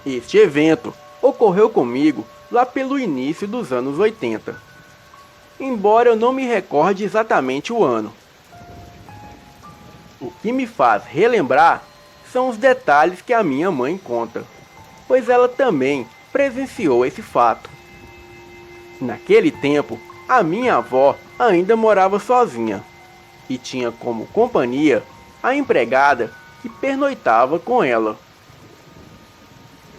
Este evento ocorreu comigo lá pelo início dos anos 80, embora eu não me recorde exatamente o ano. O que me faz relembrar são os detalhes que a minha mãe conta, pois ela também presenciou esse fato. Naquele tempo, a minha avó ainda morava sozinha e tinha como companhia a empregada que pernoitava com ela.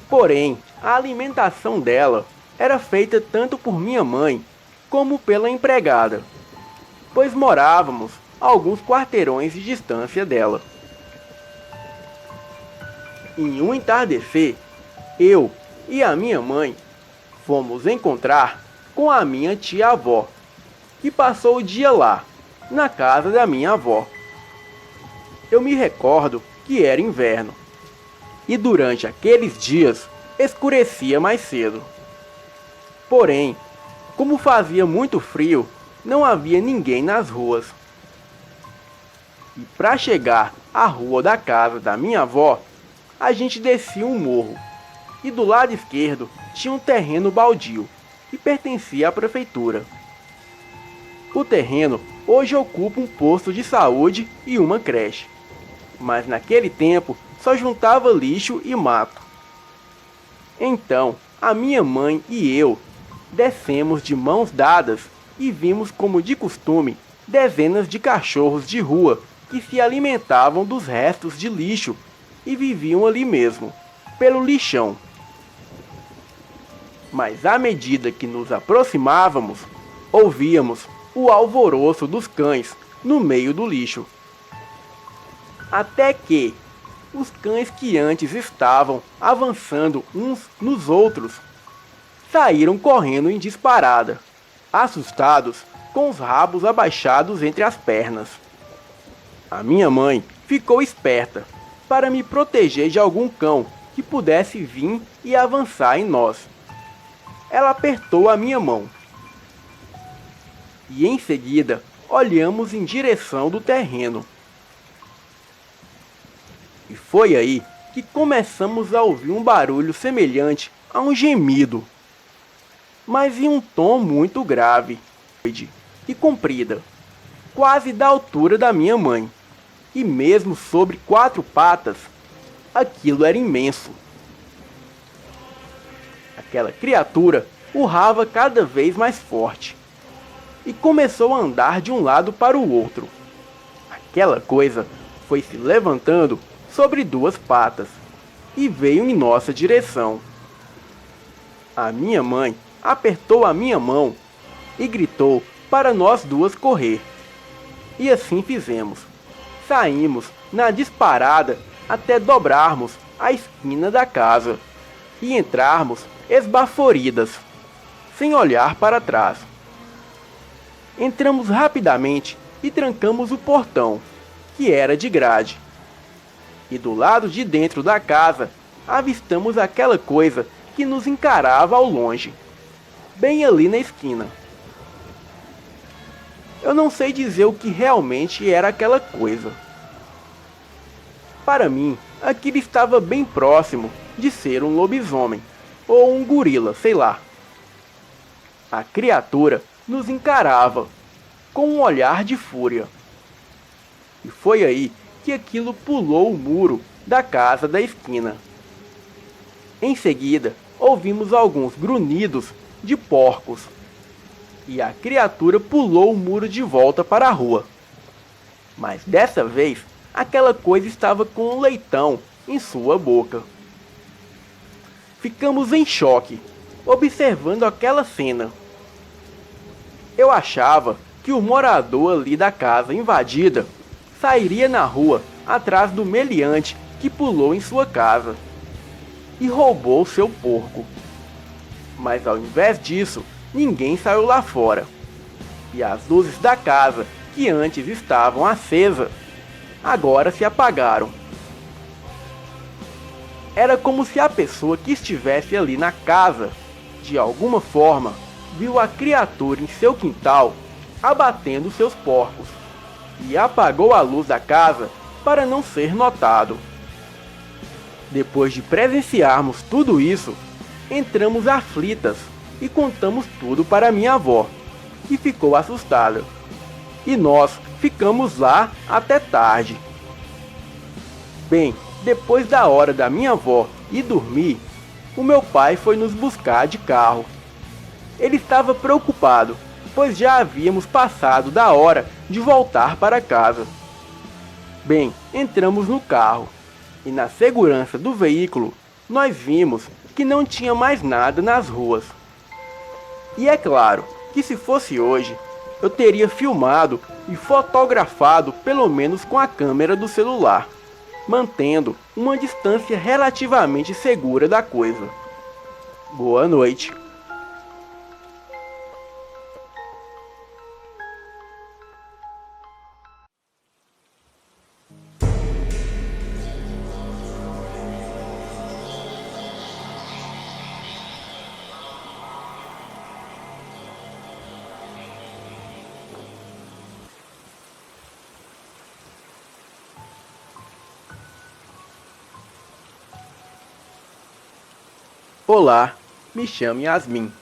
Porém, a alimentação dela era feita tanto por minha mãe como pela empregada, pois morávamos a alguns quarteirões de distância dela. Em um entardecer, eu e a minha mãe fomos encontrar com a minha tia-avó, que passou o dia lá, na casa da minha avó. Eu me recordo que era inverno, e durante aqueles dias escurecia mais cedo. Porém, como fazia muito frio, não havia ninguém nas ruas. E para chegar à rua da casa da minha avó, a gente descia um morro, e do lado esquerdo tinha um terreno baldio, que pertencia à prefeitura. O terreno hoje ocupa um posto de saúde e uma creche, mas naquele tempo só juntava lixo e mato. Então, a minha mãe e eu descemos de mãos dadas e vimos, como de costume, dezenas de cachorros de rua que se alimentavam dos restos de lixo e viviam ali mesmo, pelo lixão. Mas à medida que nos aproximávamos, ouvíamos o alvoroço dos cães no meio do lixo. Até que os cães que antes estavam avançando uns nos outros saíram correndo em disparada, assustados, com os rabos abaixados entre as pernas. A minha mãe ficou esperta para me proteger de algum cão que pudesse vir e avançar em nós. Ela apertou a minha mão. E em seguida, olhamos em direção do terreno. E foi aí que começamos a ouvir um barulho semelhante a um gemido, mas em um tom muito grave e comprida, quase da altura da minha mãe. E mesmo sobre 4 patas, aquilo era imenso. Aquela criatura urrava cada vez mais forte e começou a andar de um lado para o outro. Aquela coisa foi se levantando sobre 2 patas e veio em nossa direção. A minha mãe apertou a minha mão e gritou para nós duas correr. E assim fizemos. Saímos na disparada até dobrarmos a esquina da casa e entrarmos esbaforidas, sem olhar para trás. Entramos rapidamente e trancamos o portão, que era de grade. E do lado de dentro da casa, avistamos aquela coisa que nos encarava ao longe, bem ali na esquina. Eu não sei dizer o que realmente era aquela coisa. Para mim, aquilo estava bem próximo de ser um lobisomem, ou um gorila, sei lá. A criatura nos encarava, com um olhar de fúria. E foi aí que aquilo pulou o muro da casa da esquina. Em seguida, ouvimos alguns grunhidos de porcos, e a criatura pulou o muro de volta para a rua. Mas dessa vez, aquela coisa estava com um leitão em sua boca. Ficamos em choque, observando aquela cena. Eu achava que o morador ali da casa invadida sairia na rua atrás do meliante que pulou em sua casa e roubou seu porco. Mas ao invés disso, ninguém saiu lá fora. E as luzes da casa, que antes estavam acesas, agora se apagaram. Era como se a pessoa que estivesse ali na casa, de alguma forma, viu a criatura em seu quintal abatendo seus porcos e apagou a luz da casa para não ser notado. Depois de presenciarmos tudo isso, entramos aflitas e contamos tudo para minha avó, que ficou assustada. E nós ficamos lá até tarde. Bem, depois da hora da minha avó ir dormir, o meu pai foi nos buscar de carro. Ele estava preocupado, pois já havíamos passado da hora de voltar para casa. Bem, entramos no carro e na segurança do veículo nós vimos que não tinha mais nada nas ruas. E é claro que se fosse hoje, eu teria filmado e fotografado pelo menos com a câmera do celular, mantendo uma distância relativamente segura da coisa. Boa noite. Olá, me chamo Yasmin,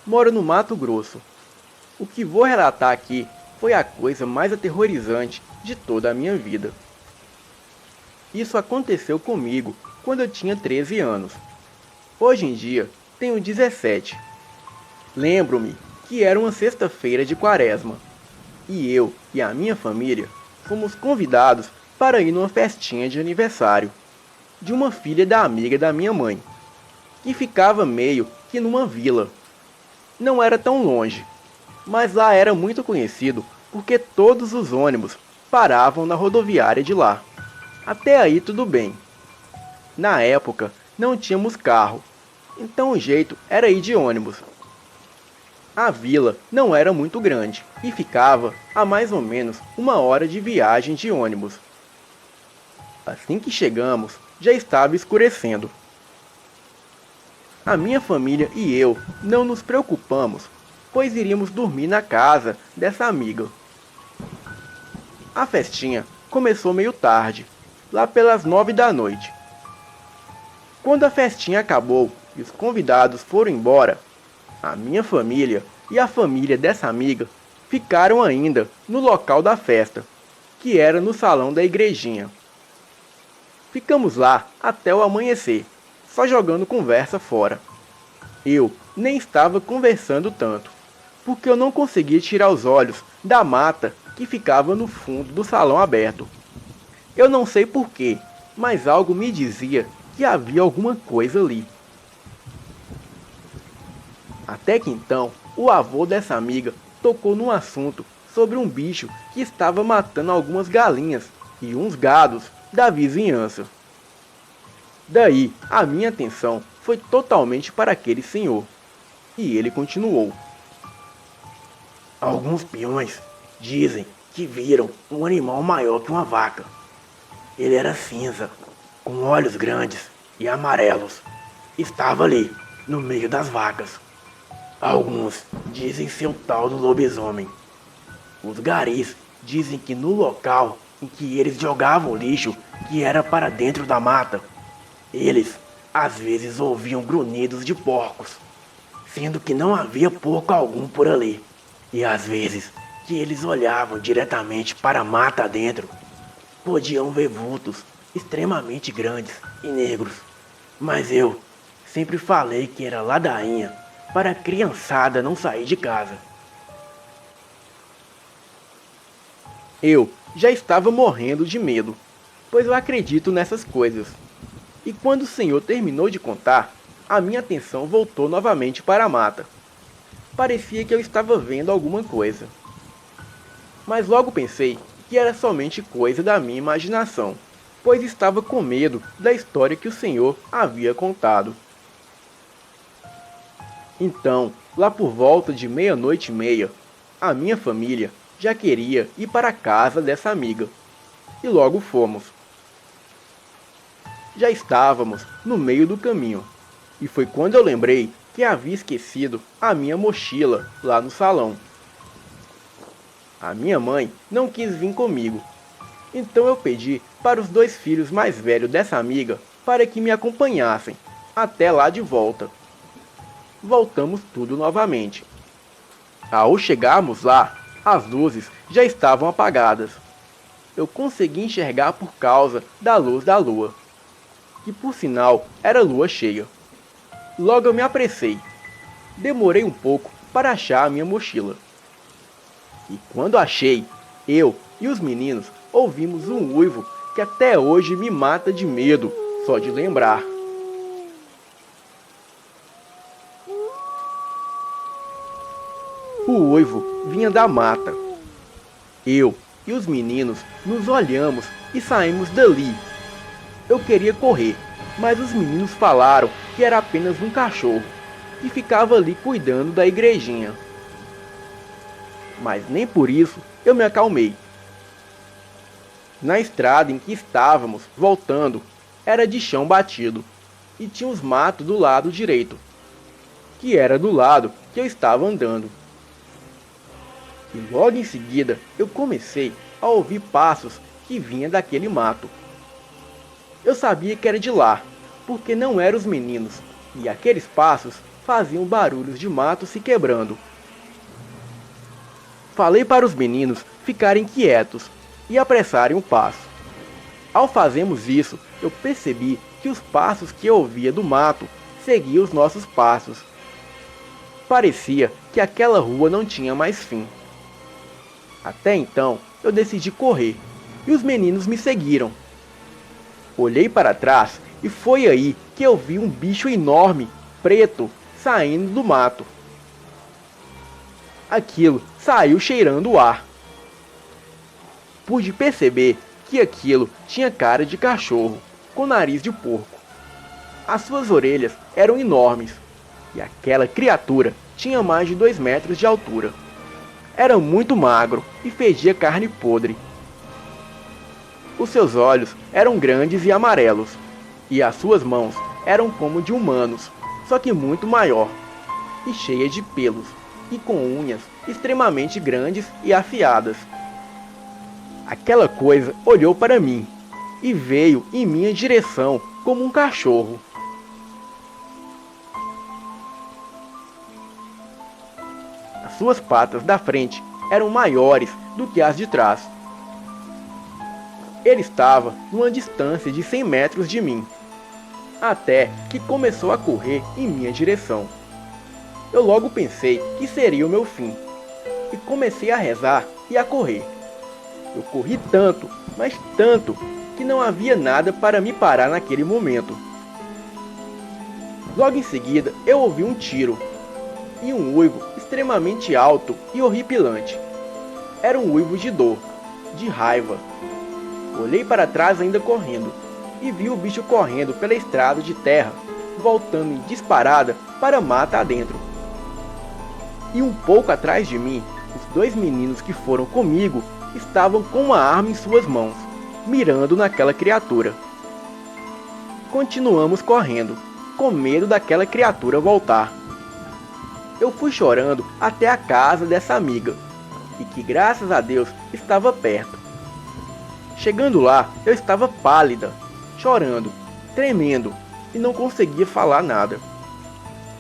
moro no Mato Grosso. O que vou relatar aqui foi a coisa mais aterrorizante de toda a minha vida. Isso aconteceu comigo quando eu tinha 13 anos. Hoje em dia, tenho 17. Lembro-me que era uma sexta-feira de quaresma, e eu e a minha família fomos convidados para ir numa festinha de aniversário de uma filha da amiga da minha mãe, que ficava meio que numa vila. Não era tão longe, mas lá era muito conhecido porque todos os ônibus paravam na rodoviária de lá. Até aí tudo bem. Na época não tínhamos carro, então o jeito era ir de ônibus. A vila não era muito grande e ficava a mais ou menos 1 hora de viagem de ônibus. Assim que chegamos, já estava escurecendo. A minha família e eu não nos preocupamos, pois iríamos dormir na casa dessa amiga. A festinha começou meio tarde, lá pelas 9 da noite. Quando a festinha acabou e os convidados foram embora, a minha família e a família dessa amiga ficaram ainda no local da festa, que era no salão da igrejinha. Ficamos lá até o amanhecer, só jogando conversa fora. Eu nem estava conversando tanto, porque eu não conseguia tirar os olhos da mata que ficava no fundo do salão aberto. Eu não sei porquê, mas algo me dizia que havia alguma coisa ali. Até que então, o avô dessa amiga tocou num assunto sobre um bicho que estava matando algumas galinhas e uns gados da vizinhança. Daí, a minha atenção foi totalmente para aquele senhor, e ele continuou. Alguns peões dizem que viram um animal maior que uma vaca. Ele era cinza, com olhos grandes e amarelos. Estava ali, no meio das vacas. Alguns dizem ser o tal do lobisomem. Os garis dizem que no local em que eles jogavam lixo, que era para dentro da mata, eles às vezes ouviam grunhidos de porcos, sendo que não havia porco algum por ali. E às vezes que eles olhavam diretamente para a mata dentro, podiam ver vultos extremamente grandes e negros. Mas eu sempre falei que era ladainha para a criançada não sair de casa. Eu já estava morrendo de medo, pois eu acredito nessas coisas. E quando o senhor terminou de contar, a minha atenção voltou novamente para a mata. Parecia que eu estava vendo alguma coisa. Mas logo pensei que era somente coisa da minha imaginação, pois estava com medo da história que o senhor havia contado. Então, lá por volta de 00:30, a minha família já queria ir para a casa dessa amiga. E logo fomos. Já estávamos no meio do caminho, e foi quando eu lembrei que havia esquecido a minha mochila lá no salão. A minha mãe não quis vir comigo, Então eu pedi para os 2 filhos mais velhos dessa amiga para que me acompanhassem até lá de volta. Voltamos tudo novamente. Ao chegarmos lá, as luzes já estavam apagadas. Eu consegui enxergar por causa da luz da lua, que por sinal era lua cheia. Logo eu me apressei. Demorei um pouco para achar a minha mochila. E quando achei, eu e os meninos ouvimos um uivo que até hoje me mata de medo, só de lembrar. O uivo vinha da mata. Eu e os meninos nos olhamos e saímos dali. Eu queria correr, mas os meninos falaram que era apenas um cachorro que ficava ali cuidando da igrejinha. Mas nem por isso eu me acalmei. Na estrada em que estávamos voltando era de chão batido e tinha os matos do lado direito, que era do lado que eu estava andando. E logo em seguida eu comecei a ouvir passos que vinham daquele mato. Eu sabia que era de lá, porque não eram os meninos, e aqueles passos faziam barulhos de mato se quebrando. Falei para os meninos ficarem quietos e apressarem o passo. Ao fazermos isso, eu percebi que os passos que eu ouvia do mato seguiam os nossos passos. Parecia que aquela rua não tinha mais fim. Até então, eu decidi correr, e os meninos me seguiram. Olhei para trás e foi aí que eu vi um bicho enorme, preto, saindo do mato. Aquilo saiu cheirando o ar. Pude perceber que aquilo tinha cara de cachorro, com nariz de porco. As suas orelhas eram enormes, e aquela criatura tinha mais de 2 metros de altura. Era muito magro e fedia carne podre. Os seus olhos eram grandes e amarelos, e as suas mãos eram como de humanos, só que muito maior, e cheia de pelos, e com unhas extremamente grandes e afiadas. Aquela coisa olhou para mim, e veio em minha direção como um cachorro. As suas patas da frente eram maiores do que as de trás. Ele estava numa distância de 100 metros de mim, até que começou a correr em minha direção. Eu logo pensei que seria o meu fim, e comecei a rezar e a correr. Eu corri tanto, mas tanto, que não havia nada para me parar naquele momento. Logo em seguida, eu ouvi um tiro, e um uivo extremamente alto e horripilante. Era um uivo de dor, de raiva. Olhei para trás ainda correndo, e vi o bicho correndo pela estrada de terra, voltando em disparada para a mata adentro. E um pouco atrás de mim, os 2 meninos que foram comigo estavam com uma arma em suas mãos, mirando naquela criatura. Continuamos correndo, com medo daquela criatura voltar. Eu fui chorando até a casa dessa amiga, e que graças a Deus estava perto. Chegando lá, eu estava pálida, chorando, tremendo, e não conseguia falar nada.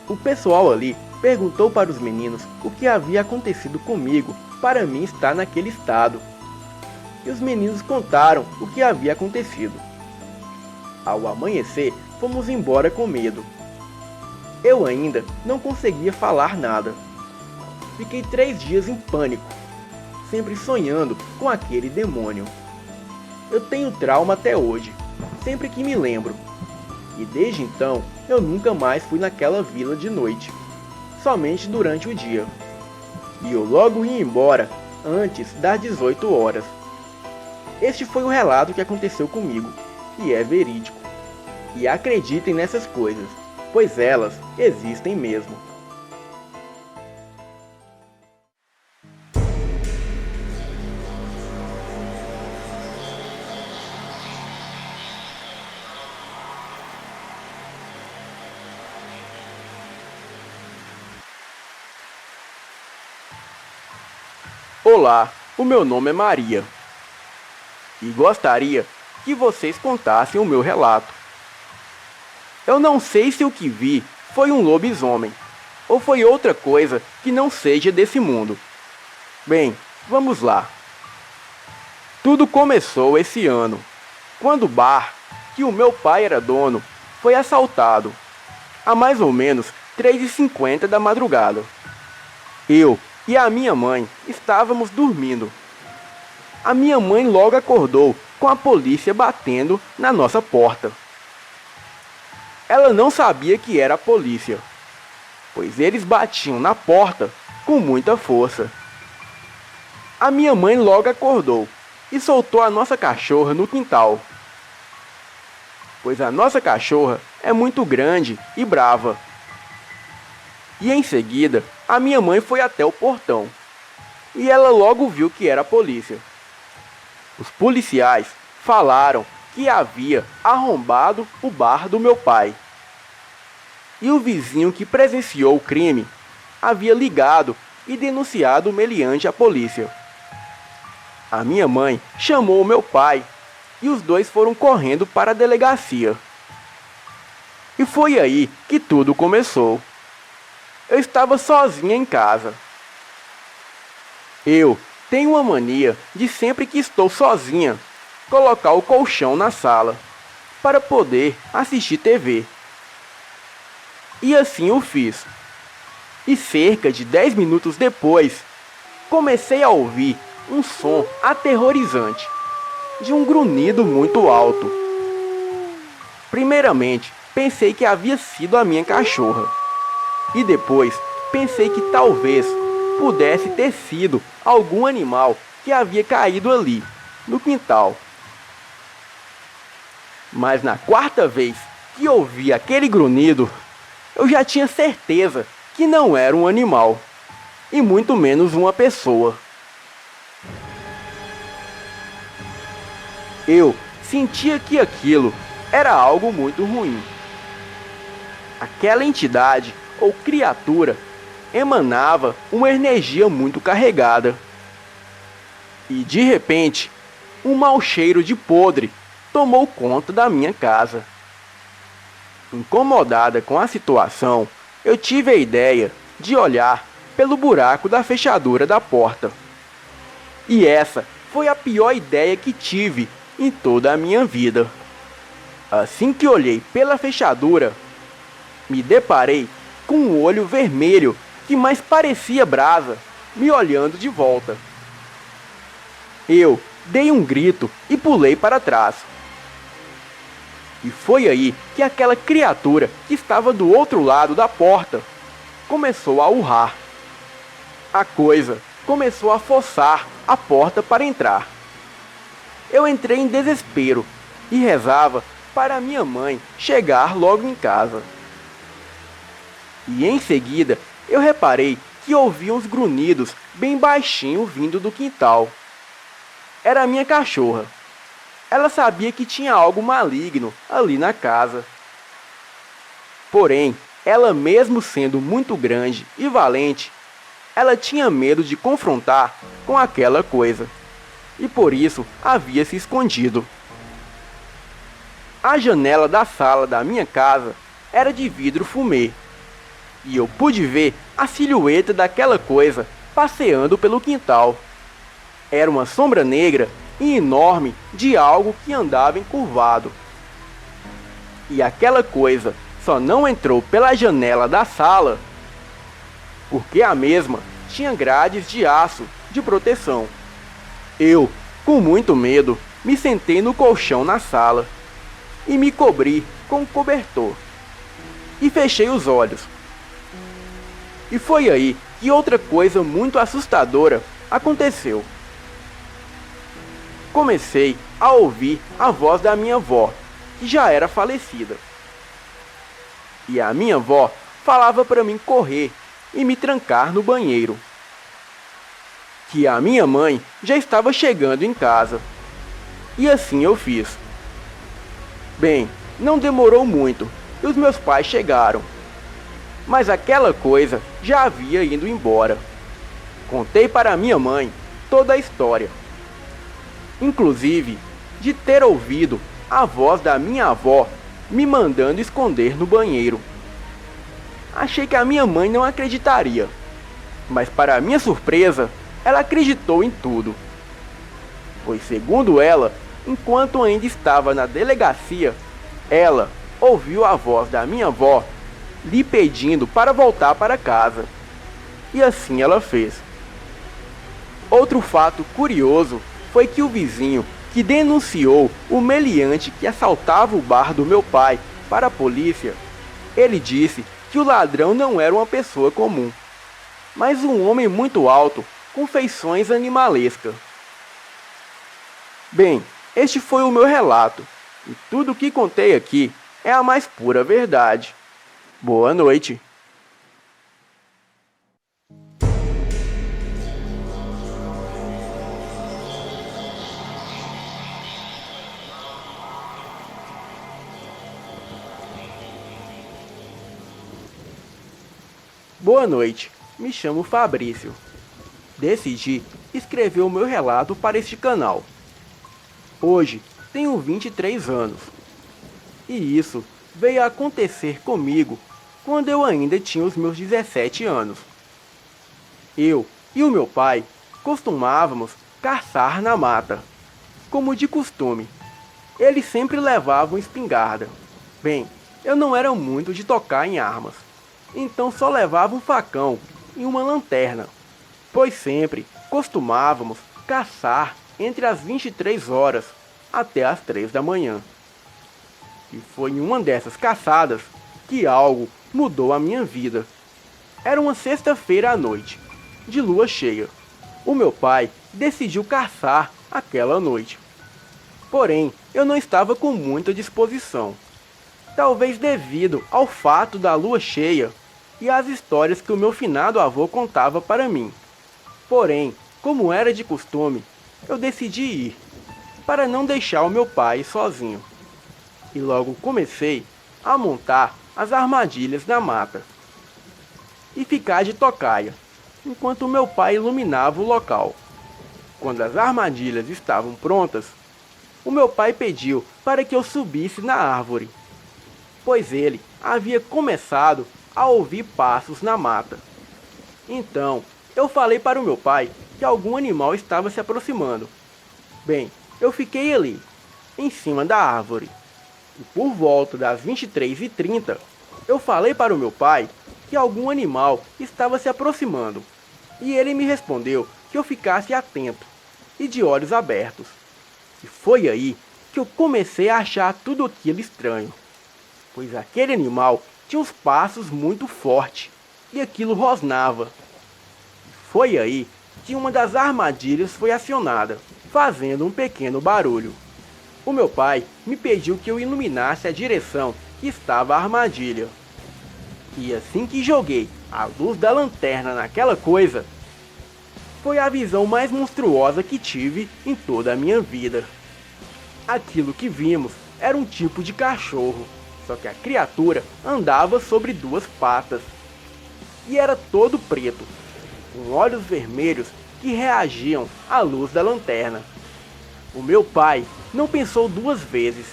O pessoal ali perguntou para os meninos o que havia acontecido comigo para mim estar naquele estado. E os meninos contaram o que havia acontecido. Ao amanhecer, fomos embora com medo. Eu ainda não conseguia falar nada. Fiquei 3 dias em pânico, sempre sonhando com aquele demônio. Eu tenho trauma até hoje, sempre que me lembro. E desde então, eu nunca mais fui naquela vila de noite, somente durante o dia. E eu logo ia embora antes das 18 horas. Este foi o relato que aconteceu comigo, e é verídico. E acreditem nessas coisas, pois elas existem mesmo. Olá, o meu nome é Maria. e gostaria que vocês contassem o meu relato. Eu não sei se o que vi foi um lobisomem, ou foi outra coisa que não seja desse mundo. Bem, vamos lá. Tudo começou esse ano, quando o bar, que o meu pai era dono, foi assaltado, a mais ou menos 3h50 da madrugada. Eu e a minha mãe estávamos dormindo. A minha mãe logo acordou com a polícia batendo na nossa porta. Ela não sabia que era a polícia, pois eles batiam na porta com muita força. A minha mãe logo acordou e soltou a nossa cachorra no quintal, pois a nossa cachorra é muito grande e brava. E em seguida, a minha mãe foi até o portão, e ela logo viu que era a polícia. Os policiais falaram que havia arrombado o bar do meu pai. E o vizinho que presenciou o crime havia ligado e denunciado o meliante à polícia. A minha mãe chamou o meu pai e os dois foram correndo para a delegacia. E foi aí que tudo começou. Eu estava sozinha em casa. Eu tenho uma mania de sempre que estou sozinha, colocar o colchão na sala, para poder assistir TV. E assim eu fiz. E cerca de 10 minutos depois, comecei a ouvir um som aterrorizante, de um grunhido muito alto. Primeiramente, pensei que havia sido a minha cachorra. E depois, pensei que talvez pudesse ter sido algum animal que havia caído ali, no quintal. Mas na quarta vez que ouvi aquele grunhido, eu já tinha certeza que não era um animal, e muito menos uma pessoa. Eu sentia que aquilo era algo muito ruim. Aquela entidade ou criatura emanava uma energia muito carregada. E de repente, um mau cheiro de podre tomou conta da minha casa. Incomodada com a situação, eu tive a ideia de olhar pelo buraco da fechadura da porta. E essa foi a pior ideia que tive em toda a minha vida. Assim que olhei pela fechadura, me deparei com um olho vermelho que mais parecia brasa, me olhando de volta. Eu dei um grito e pulei para trás. E foi aí que aquela criatura que estava do outro lado da porta começou a urrar. A coisa começou a forçar a porta para entrar. Eu entrei em desespero e rezava para minha mãe chegar logo em casa. E em seguida eu reparei que ouvia uns grunhidos bem baixinho vindo do quintal. Era a minha cachorra. Ela sabia que tinha algo maligno ali na casa. Porém, ela mesmo sendo muito grande e valente, ela tinha medo de confrontar com aquela coisa, e por isso havia se escondido. A janela da sala da minha casa era de vidro fumê, e eu pude ver a silhueta daquela coisa passeando pelo quintal. Era uma sombra negra e enorme de algo que andava encurvado. E aquela coisa só não entrou pela janela da sala porque a mesma tinha grades de aço de proteção. Eu, com muito medo, me sentei no colchão na sala e me cobri com um cobertor e fechei os olhos. E foi aí que outra coisa muito assustadora aconteceu. Comecei a ouvir a voz da minha avó, que já era falecida. E a minha avó falava para mim correr e me trancar no banheiro, que a minha mãe já estava chegando em casa. E assim eu fiz. Bem, não demorou muito e os meus pais chegaram. Mas aquela coisa já havia ido embora. Contei para minha mãe toda a história. Inclusive, de ter ouvido a voz da minha avó me mandando esconder no banheiro. Achei que a minha mãe não acreditaria, mas para minha surpresa, ela acreditou em tudo. Pois segundo ela, enquanto ainda estava na delegacia, ela ouviu a voz da minha avó lhe pedindo para voltar para casa. E assim ela fez. Outro fato curioso foi que o vizinho que denunciou o meliante que assaltava o bar do meu pai para a polícia, ele disse que o ladrão não era uma pessoa comum, mas um homem muito alto, com feições animalescas. Bem, este foi o meu relato, e tudo o que contei aqui é a mais pura verdade. Boa noite. Boa noite, me chamo Fabrício. Decidi escrever o meu relato para este canal. Hoje tenho 23 anos. E isso veio a acontecer comigo quando eu ainda tinha os meus 17 anos. Eu e o meu pai costumávamos caçar na mata, como de costume. Eles sempre levavam espingarda. Bem, eu não era muito de tocar em armas, então só levava um facão e uma lanterna, pois sempre costumávamos caçar entre as 23 horas até as 3 da manhã. E foi em uma dessas caçadas que algo mudou a minha vida. Era uma sexta-feira à noite, de lua cheia. O meu pai decidiu caçar aquela noite. Porém, eu não estava com muita disposição. Talvez devido ao fato da lua cheia e às histórias que o meu finado avô contava para mim. Porém, como era de costume, eu decidi ir, para não deixar o meu pai sozinho. E logo comecei a montar as armadilhas na mata e ficar de tocaia, enquanto meu pai iluminava o local. Quando as armadilhas estavam prontas, o meu pai pediu para que eu subisse na árvore, pois ele havia começado a ouvir passos na mata. Então, eu falei para o meu pai que algum animal estava se aproximando. Bem, eu fiquei ali, em cima da árvore. E por volta das 23h30, eu falei para o meu pai que algum animal estava se aproximando. E ele me respondeu que eu ficasse atento e de olhos abertos. E foi aí que eu comecei a achar tudo aquilo estranho, pois aquele animal tinha os passos muito fortes e aquilo rosnava. E foi aí que uma das armadilhas foi acionada, fazendo um pequeno barulho. O meu pai me pediu que eu iluminasse a direção que estava a armadilha. E assim que joguei a luz da lanterna naquela coisa, foi a visão mais monstruosa que tive em toda a minha vida. Aquilo que vimos era um tipo de cachorro, só que a criatura andava sobre duas patas. E era todo preto, com olhos vermelhos que reagiam à luz da lanterna. O meu pai não pensou duas vezes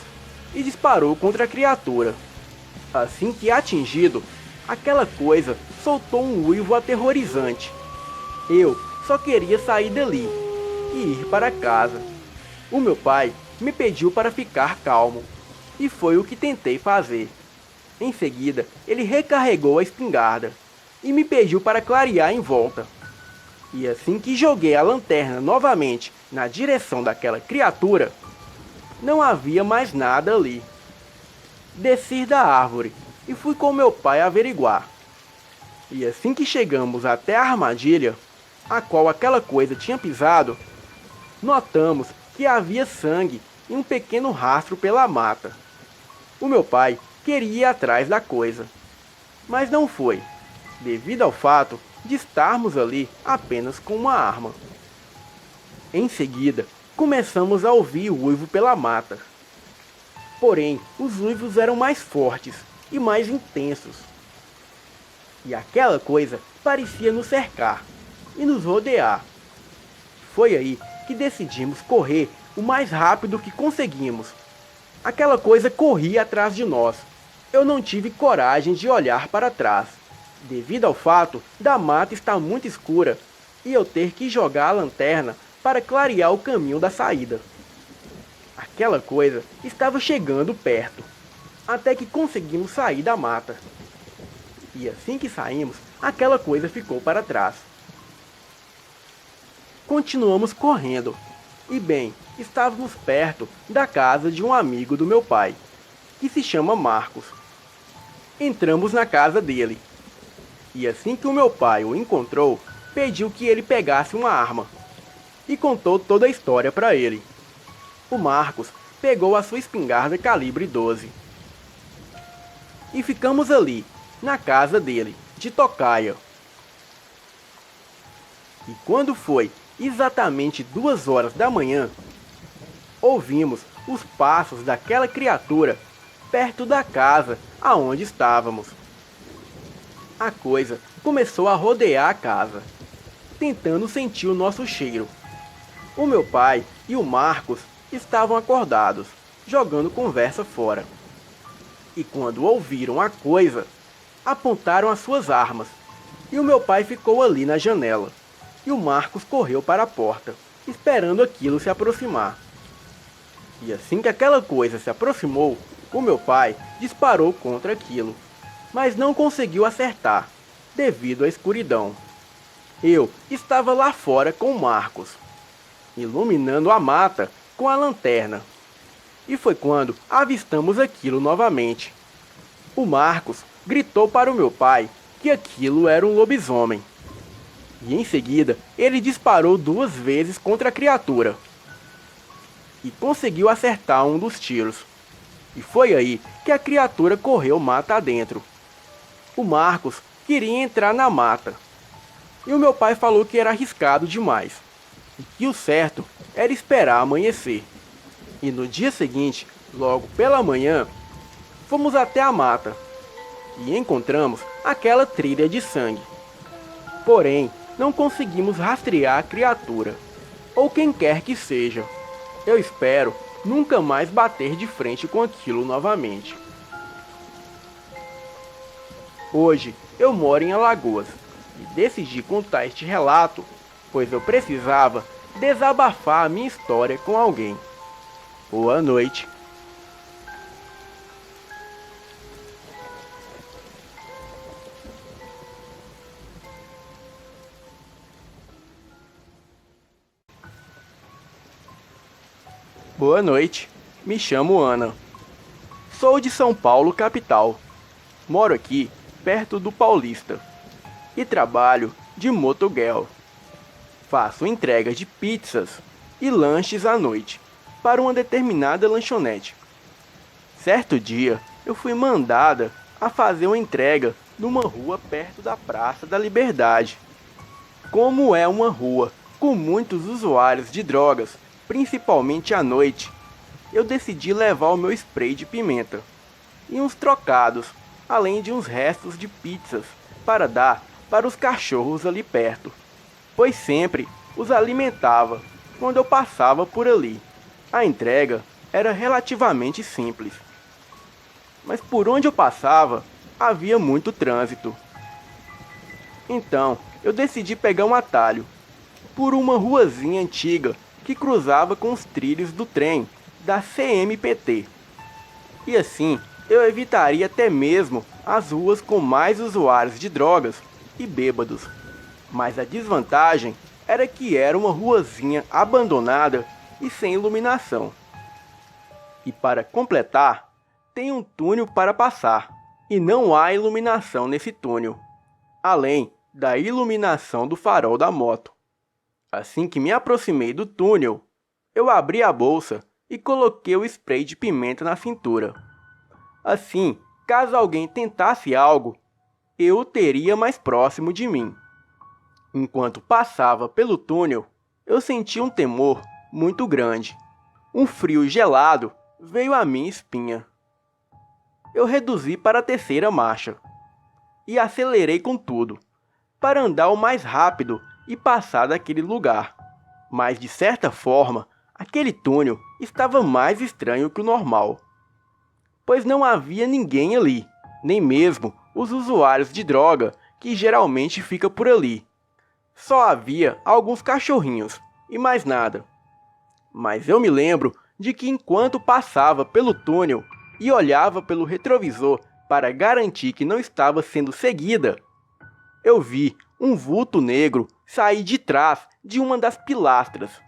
e disparou contra a criatura. Assim que atingido, aquela coisa soltou um uivo aterrorizante. Eu só queria sair dali e ir para casa. O meu pai me pediu para ficar calmo, e foi o que tentei fazer. Em seguida, ele recarregou a espingarda e me pediu para clarear em volta. E assim que joguei a lanterna novamente na direção daquela criatura, não havia mais nada ali. Desci da árvore e fui com meu pai averiguar. E assim que chegamos até a armadilha, a qual aquela coisa tinha pisado, notamos que havia sangue e um pequeno rastro pela mata. O meu pai queria ir atrás da coisa, mas não foi, devido ao fato de estarmos ali apenas com uma arma. Em seguida, começamos a ouvir o uivo pela mata. Porém, os uivos eram mais fortes e mais intensos. E aquela coisa parecia nos cercar e nos rodear. Foi aí que decidimos correr o mais rápido que conseguimos. Aquela coisa corria atrás de nós. Eu não tive coragem de olhar para trás, devido ao fato da mata estar muito escura e eu ter que jogar a lanterna para clarear o caminho da saída. Aquela coisa estava chegando perto, até que conseguimos sair da mata. E assim que saímos, aquela coisa ficou para trás. Continuamos correndo, e bem, estávamos perto da casa de um amigo do meu pai, que se chama Marcos. Entramos na casa dele, e assim que o meu pai o encontrou, pediu que ele pegasse uma arma, e contou toda a história para ele. O Marcos pegou a sua espingarda calibre 12. E ficamos ali, na casa dele, de tocaia. E quando foi exatamente 2 horas da manhã, ouvimos os passos daquela criatura perto da casa aonde estávamos. A coisa começou a rodear a casa, tentando sentir o nosso cheiro. O meu pai e o Marcos estavam acordados, jogando conversa fora. E quando ouviram a coisa, apontaram as suas armas, e o meu pai ficou ali na janela, e o Marcos correu para a porta, esperando aquilo se aproximar. E assim que aquela coisa se aproximou, o meu pai disparou contra aquilo, mas não conseguiu acertar, devido à escuridão. Eu estava lá fora com o Marcos, iluminando a mata com a lanterna. E foi quando avistamos aquilo novamente. O Marcos gritou para o meu pai que aquilo era um lobisomem. E em seguida, ele disparou 2 vezes contra a criatura. E conseguiu acertar um dos tiros. E foi aí que a criatura correu mata adentro. O Marcos queria entrar na mata. E o meu pai falou que era arriscado demais. E que o certo era esperar amanhecer. E no dia seguinte, logo pela manhã, fomos até a mata e encontramos aquela trilha de sangue. Porém, não conseguimos rastrear a criatura, ou quem quer que seja. Eu espero nunca mais bater de frente com aquilo novamente. Hoje eu moro em Alagoas e decidi contar este relato, pois eu precisava desabafar a minha história com alguém. Boa noite. Boa noite. Me chamo Ana. Sou de São Paulo, capital. Moro aqui, perto do Paulista. E trabalho de motoguel. Faço entrega de pizzas e lanches à noite para uma determinada lanchonete. Certo dia, eu fui mandada a fazer uma entrega numa rua perto da Praça da Liberdade. Como é uma rua com muitos usuários de drogas, principalmente à noite, eu decidi levar o meu spray de pimenta e uns trocados, além de uns restos de pizzas para dar para os cachorros ali perto, pois sempre os alimentava quando eu passava por ali. A entrega era relativamente simples, mas por onde eu passava havia muito trânsito. Então eu decidi pegar um atalho por uma ruazinha antiga que cruzava com os trilhos do trem da CMPT. E assim eu evitaria até mesmo as ruas com mais usuários de drogas e bêbados. Mas a desvantagem era que era uma ruazinha abandonada e sem iluminação. E para completar, tem um túnel para passar, e não há iluminação nesse túnel, além da iluminação do farol da moto. Assim que me aproximei do túnel, eu abri a bolsa e coloquei o spray de pimenta na cintura. Assim, caso alguém tentasse algo, eu o teria mais próximo de mim. Enquanto passava pelo túnel, eu senti um temor muito grande. Um frio gelado veio à minha espinha. Eu reduzi para a 3ª marcha e acelerei com tudo, para andar o mais rápido e passar daquele lugar. Mas de certa forma, Aquele túnel estava mais estranho que o normal, pois não havia ninguém ali, nem mesmo os usuários de droga que geralmente ficam por ali. Só havia alguns cachorrinhos e mais nada. Mas eu me lembro de que enquanto passava pelo túnel e olhava pelo retrovisor para garantir que não estava sendo seguida, eu vi um vulto negro sair de trás de uma das pilastras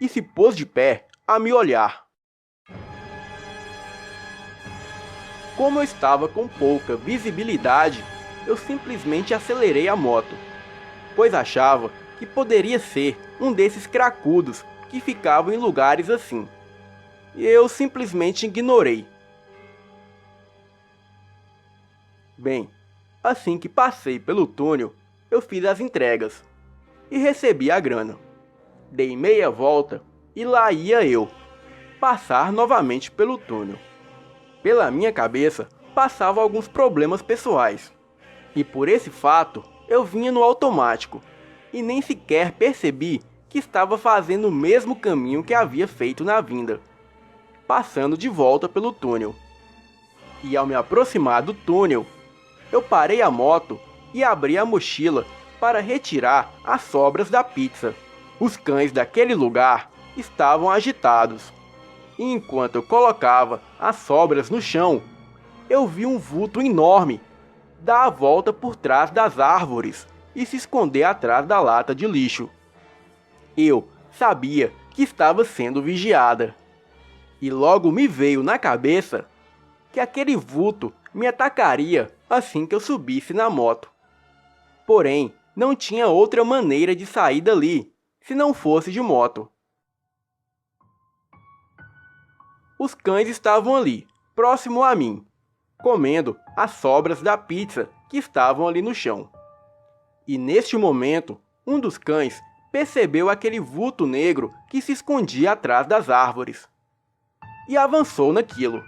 e se pôs de pé a me olhar. Como eu estava com pouca visibilidade, eu simplesmente acelerei a moto, pois achava que poderia ser um desses cracudos que ficavam em lugares assim. E eu simplesmente ignorei. Bem, assim que passei pelo túnel, eu fiz as entregas e recebi a grana. Dei meia volta e lá ia eu, passar novamente pelo túnel. Pela minha cabeça passavam alguns problemas pessoais, e por esse fato eu vinha no automático, e nem sequer percebi que estava fazendo o mesmo caminho que havia feito na vinda, passando de volta pelo túnel. E ao me aproximar do túnel, eu parei a moto e abri a mochila para retirar as sobras da pizza. Os cães daquele lugar estavam agitados. E enquanto eu colocava as sobras no chão, eu vi um vulto enorme dar a volta por trás das árvores e se esconder atrás da lata de lixo. Eu sabia que estava sendo vigiada. E logo me veio na cabeça que aquele vulto me atacaria assim que eu subisse na moto. Porém, não tinha outra maneira de sair dali se não fosse de moto. Os cães estavam ali, próximo a mim, comendo as sobras da pizza que estavam ali no chão. E neste momento, um dos cães percebeu aquele vulto negro que se escondia atrás das árvores e avançou naquilo.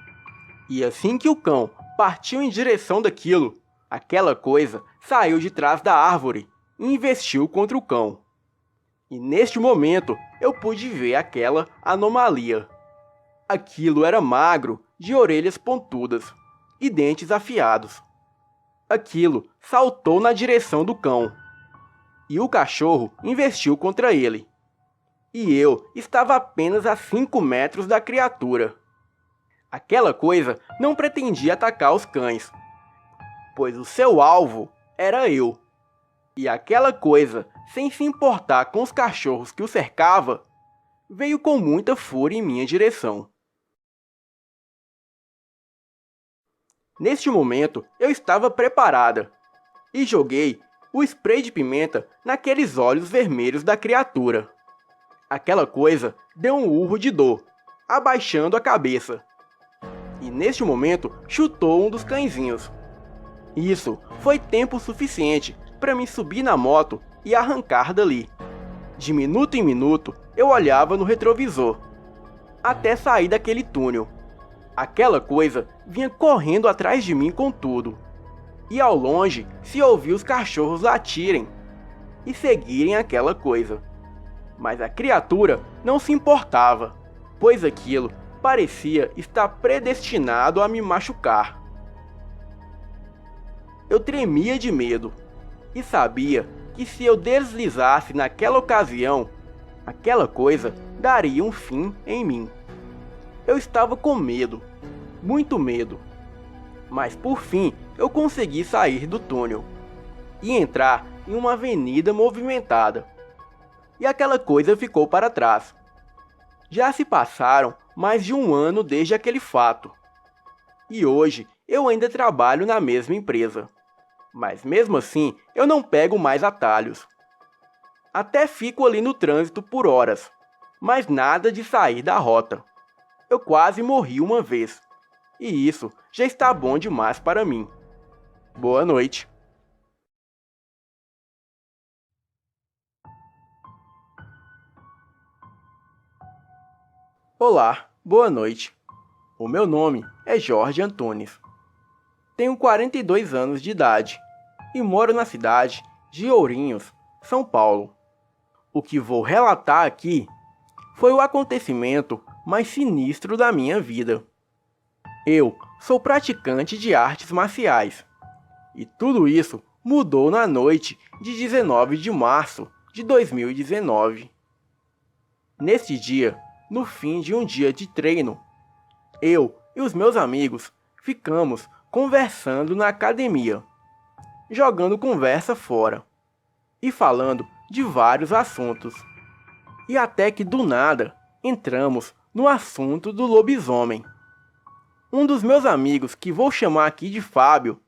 E assim que o cão partiu em direção daquilo, aquela coisa saiu de trás da árvore e investiu contra o cão. E neste momento eu pude ver aquela anomalia. Aquilo era magro, de orelhas pontudas e dentes afiados. Aquilo saltou na direção do cão, e o cachorro investiu contra ele. E eu estava apenas a 5 metros da criatura. Aquela coisa não pretendia atacar os cães, pois o seu alvo era eu. E aquela coisa, sem se importar com os cachorros que o cercava, veio com muita fúria em minha direção. Neste momento, eu estava preparada e joguei o spray de pimenta naqueles olhos vermelhos da criatura. Aquela coisa deu um urro de dor, abaixando a cabeça. E neste momento, chutou um dos cãezinhos. Isso foi tempo suficiente para me subir na moto e arrancar dali. De minuto em minuto, eu olhava no retrovisor, até sair daquele túnel. Aquela coisa vinha correndo atrás de mim com tudo. E ao longe se ouvia os cachorros latirem e seguirem aquela coisa. Mas a criatura não se importava, pois aquilo parecia estar predestinado a me machucar. Eu tremia de medo e sabia que se eu deslizasse naquela ocasião, aquela coisa daria um fim em mim. Eu estava com medo, muito medo, mas por fim eu consegui sair do túnel e entrar em uma avenida movimentada. E aquela coisa ficou para trás. Já se passaram mais de 1 ano desde aquele fato. E hoje eu ainda trabalho na mesma empresa. Mas mesmo assim eu não pego mais atalhos. Até fico ali no trânsito por horas, mas nada de sair da rota. Eu quase morri uma vez, e isso já está bom demais para mim. Boa noite. Olá, boa noite. O meu nome é Jorge Antunes. Tenho 42 anos de idade e moro na cidade de Ourinhos, São Paulo. O que vou relatar aqui foi o acontecimento mais sinistro da minha vida. Eu sou praticante de artes marciais, e tudo isso mudou na noite de 19 de março de 2019. Neste dia, no fim de um dia de treino, eu e os meus amigos ficamos conversando na academia, jogando conversa fora e falando de vários assuntos. E até que do nada entramos no assunto do lobisomem. Um dos meus amigos, que vou chamar aqui de Fábio,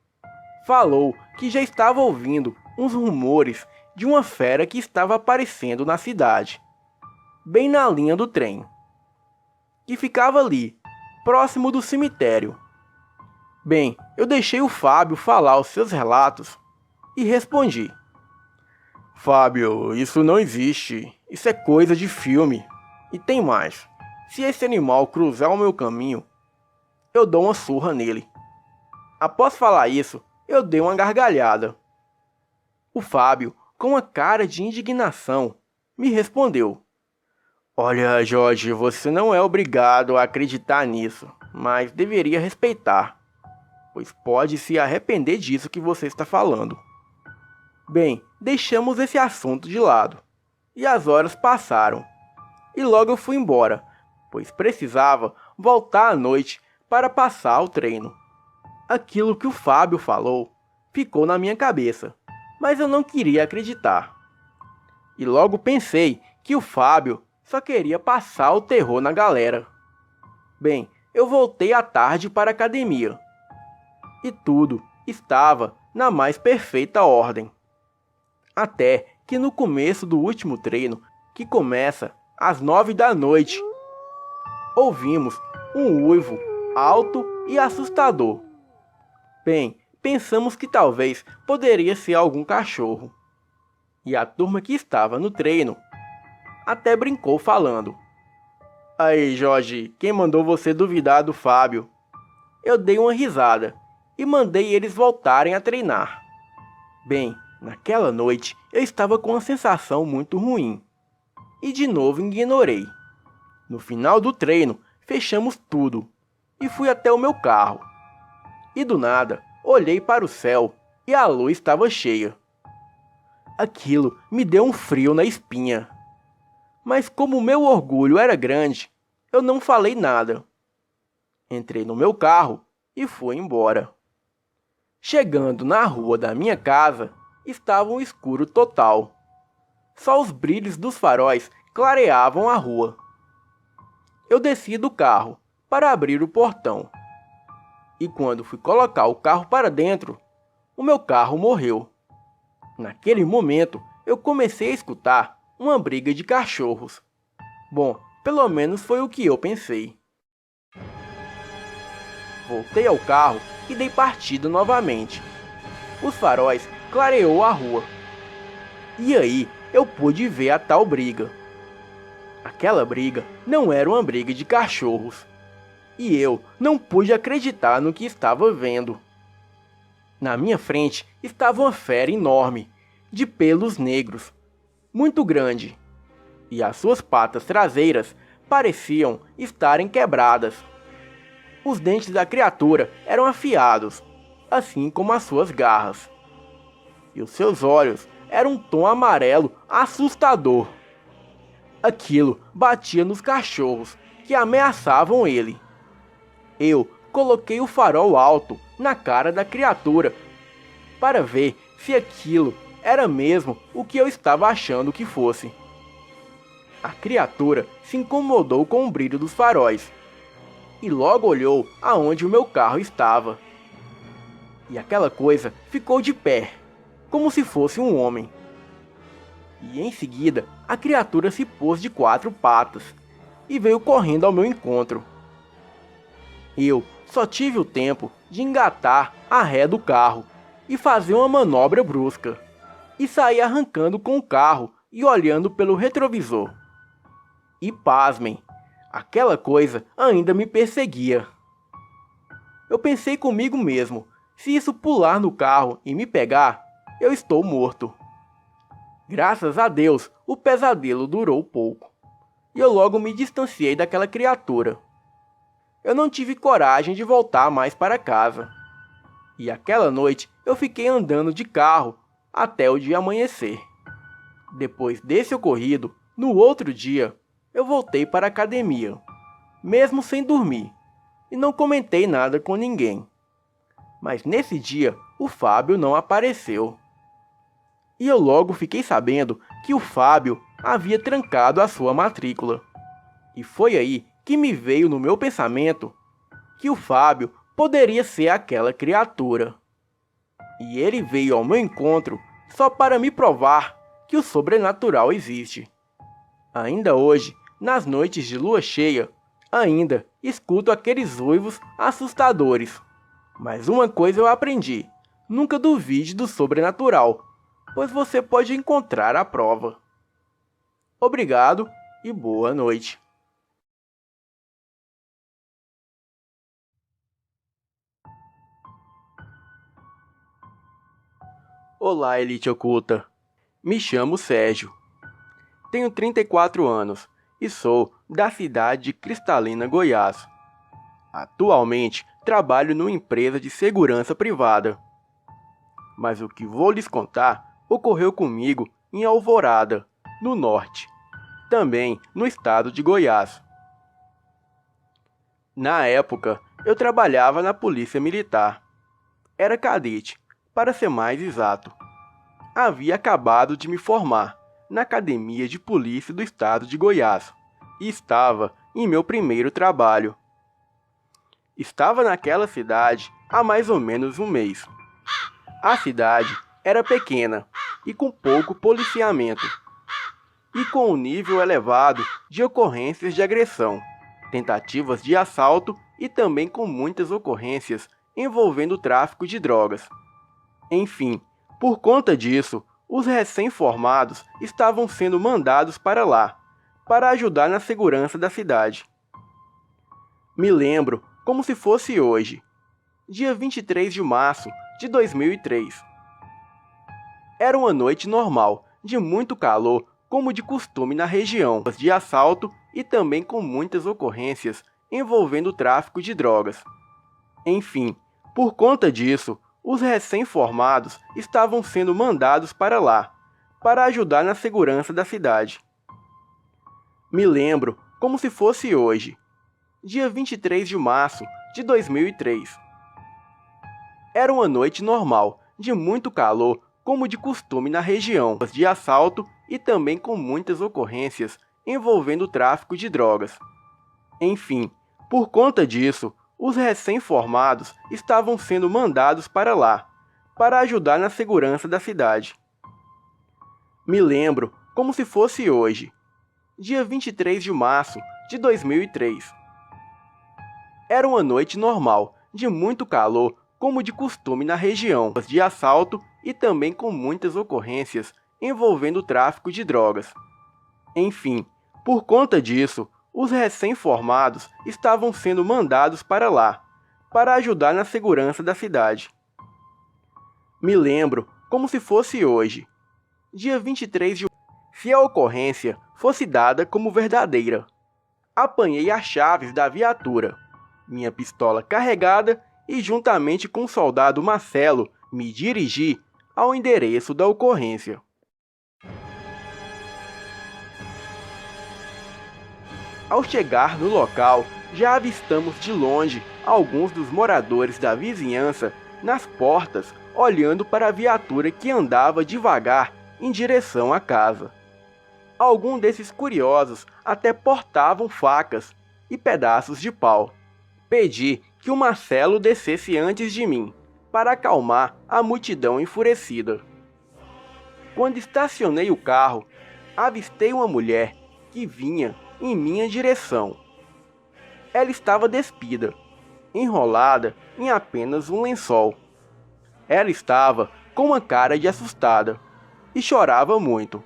falou que já estava ouvindo uns rumores de uma fera que estava aparecendo na cidade, bem na linha do trem, que ficava ali, próximo do cemitério. Bem, eu deixei o Fábio falar os seus relatos e respondi: Fábio, isso não existe, isso é coisa de filme. E tem mais, se esse animal cruzar o meu caminho, eu dou uma surra nele. Após falar isso, eu dei uma gargalhada. O Fábio, com uma cara de indignação, me respondeu: Olha, Jorge, você não é obrigado a acreditar nisso, mas deveria respeitar, pois pode se arrepender disso que você está falando. Bem, deixamos esse assunto de lado, e as horas passaram, e logo eu fui embora, pois precisava voltar à noite para passar o treino. Aquilo que o Fábio falou ficou na minha cabeça, mas eu não queria acreditar. E logo pensei que o Fábio só queria passar o terror na galera. Bem, eu voltei à tarde para a academia, e tudo estava na mais perfeita ordem. Até que no começo do último treino, que começa às 9 da noite, ouvimos um uivo alto e assustador. Bem, pensamos que talvez poderia ser algum cachorro. E a turma que estava no treino até brincou falando: Aí, Jorge, quem mandou você duvidar do Fábio? Eu dei uma risada e mandei eles voltarem a treinar. Bem, naquela noite eu estava com uma sensação muito ruim e de novo ignorei. No final do treino, fechamos tudo e fui até o meu carro. E do nada, olhei para o céu e a lua estava cheia. Aquilo me deu um frio na espinha. Mas como o meu orgulho era grande, eu não falei nada. Entrei no meu carro e fui embora. Chegando na rua da minha casa, estava um escuro total. Só os brilhos dos faróis clareavam a rua. Eu desci do carro para abrir o portão. E quando fui colocar o carro para dentro, o meu carro morreu. Naquele momento, eu comecei a escutar uma briga de cachorros. Bom, pelo menos foi o que eu pensei. Voltei ao carro e dei partida novamente. Os faróis clareou a rua. E aí eu pude ver a tal briga. Aquela briga não era uma briga de cachorros. E eu não pude acreditar no que estava vendo. Na minha frente estava uma fera enorme, de pelos negros, muito grande, e as suas patas traseiras pareciam estarem quebradas. Os dentes da criatura eram afiados, assim como as suas garras. E os seus olhos eram um tom amarelo assustador. Aquilo batia nos cachorros que ameaçavam ele. Eu coloquei o farol alto na cara da criatura para ver se aquilo era mesmo o que eu estava achando que fosse. A criatura se incomodou com o brilho dos faróis e logo olhou aonde o meu carro estava. E aquela coisa ficou de pé, como se fosse um homem. E em seguida, a criatura se pôs de 4 patas e veio correndo ao meu encontro. Eu só tive o tempo de engatar a ré do carro e fazer uma manobra brusca, e sair arrancando com o carro e olhando pelo retrovisor. E pasmem, aquela coisa ainda me perseguia. Eu pensei comigo mesmo, se isso pular no carro e me pegar, eu estou morto. Graças a Deus, o pesadelo durou pouco. e eu logo me distanciei daquela criatura. Eu não tive coragem de voltar mais para casa. E aquela noite eu fiquei andando de carro até o dia amanhecer. Depois desse ocorrido, no outro dia, eu voltei para a academia, mesmo sem dormir, e não comentei nada com ninguém. Mas nesse dia, o Fábio não apareceu. E eu logo fiquei sabendo que o Fábio havia trancado a sua matrícula. E foi aí que me veio no meu pensamento que o Fábio poderia ser aquela criatura. E ele veio ao meu encontro só para me provar que o sobrenatural existe. Ainda hoje, nas noites de lua cheia, ainda escuto aqueles uivos assustadores. Mas uma coisa eu aprendi: nunca duvide do sobrenatural, pois você pode encontrar a prova. Obrigado e boa noite. Olá, Elite Oculta. Me chamo Sérgio. Tenho 34 anos e sou da cidade de Cristalina, Goiás. Atualmente, trabalho numa empresa de segurança privada. Mas o que vou lhes contar ocorreu comigo em Alvorada, no norte, também no estado de Goiás. Na época, eu trabalhava na Polícia Militar. Era cadete, para ser mais exato. Havia acabado de me formar na Academia de Polícia do estado de Goiás e estava em meu primeiro trabalho. Estava naquela cidade há mais ou menos um mês. A cidade era pequena e com pouco policiamento, e com um nível elevado de ocorrências de agressão, tentativas de assalto e também com muitas ocorrências envolvendo o tráfico de drogas. Enfim, por conta disso, os recém-formados estavam sendo mandados para lá, para ajudar na segurança da cidade. Me lembro como se fosse hoje, dia 23 de março de 2003. Era uma noite normal, de muito calor, como de costume na região, de assalto e também com muitas ocorrências envolvendo o tráfico de drogas. Enfim, por conta disso, os recém-formados estavam sendo mandados para lá, para ajudar na segurança da cidade. Me lembro como se fosse hoje, dia 23 de março de 2003. Era uma noite normal, de muito calor, como de costume na região, de assalto e também com muitas ocorrências envolvendo o tráfico de drogas. Enfim, por conta disso, os recém-formados estavam sendo mandados para lá, para ajudar na segurança da cidade. Me lembro como se fosse hoje, dia 23 de março de 2003. Era uma noite normal, de muito calor, como de costume na região, de assalto e também com muitas ocorrências envolvendo o tráfico de drogas. Enfim, por conta disso, os recém-formados estavam sendo mandados para lá, para ajudar na segurança da cidade. Me lembro como se fosse hoje, dia 23 de... Se a ocorrência fosse dada como verdadeira, apanhei as chaves da viatura, minha pistola carregada e juntamente com o soldado Marcelo me dirigi ao endereço da ocorrência. Ao chegar no local, já avistamos de longe alguns dos moradores da vizinhança nas portas, olhando para a viatura que andava devagar em direção à casa. Alguns desses curiosos até portavam facas e pedaços de pau. Pedi que o Marcelo descesse antes de mim, para acalmar a multidão enfurecida. Quando estacionei o carro, avistei uma mulher que vinha em minha direção. Ela estava despida, enrolada em apenas um lençol. Ela estava com uma cara de assustada e chorava muito.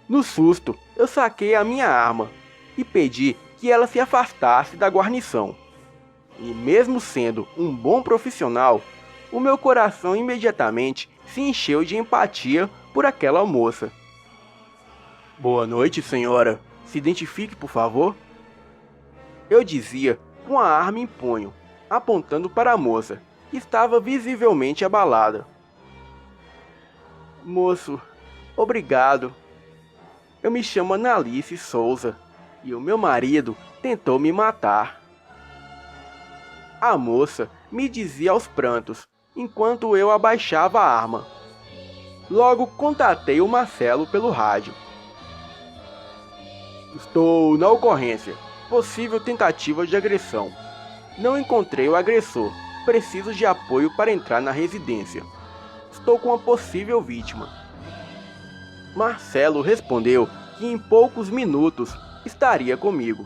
No susto, eu saquei a minha arma e pedi que ela se afastasse da guarnição. E mesmo sendo um bom profissional, o meu coração imediatamente se encheu de empatia por aquela moça. "Boa noite, senhora. Se identifique, por favor. Eu dizia com a arma em punho, apontando para a moça, que estava visivelmente abalada. Moço, obrigado. Eu me chamo Analice Souza e o meu marido tentou me matar. A moça me dizia aos prantos, enquanto eu abaixava a arma. Logo contatei o Marcelo pelo rádio. Estou na ocorrência. Possível tentativa de agressão. Não encontrei o agressor. Preciso de apoio para entrar na residência. Estou com uma possível vítima. Marcelo respondeu que em poucos minutos estaria comigo.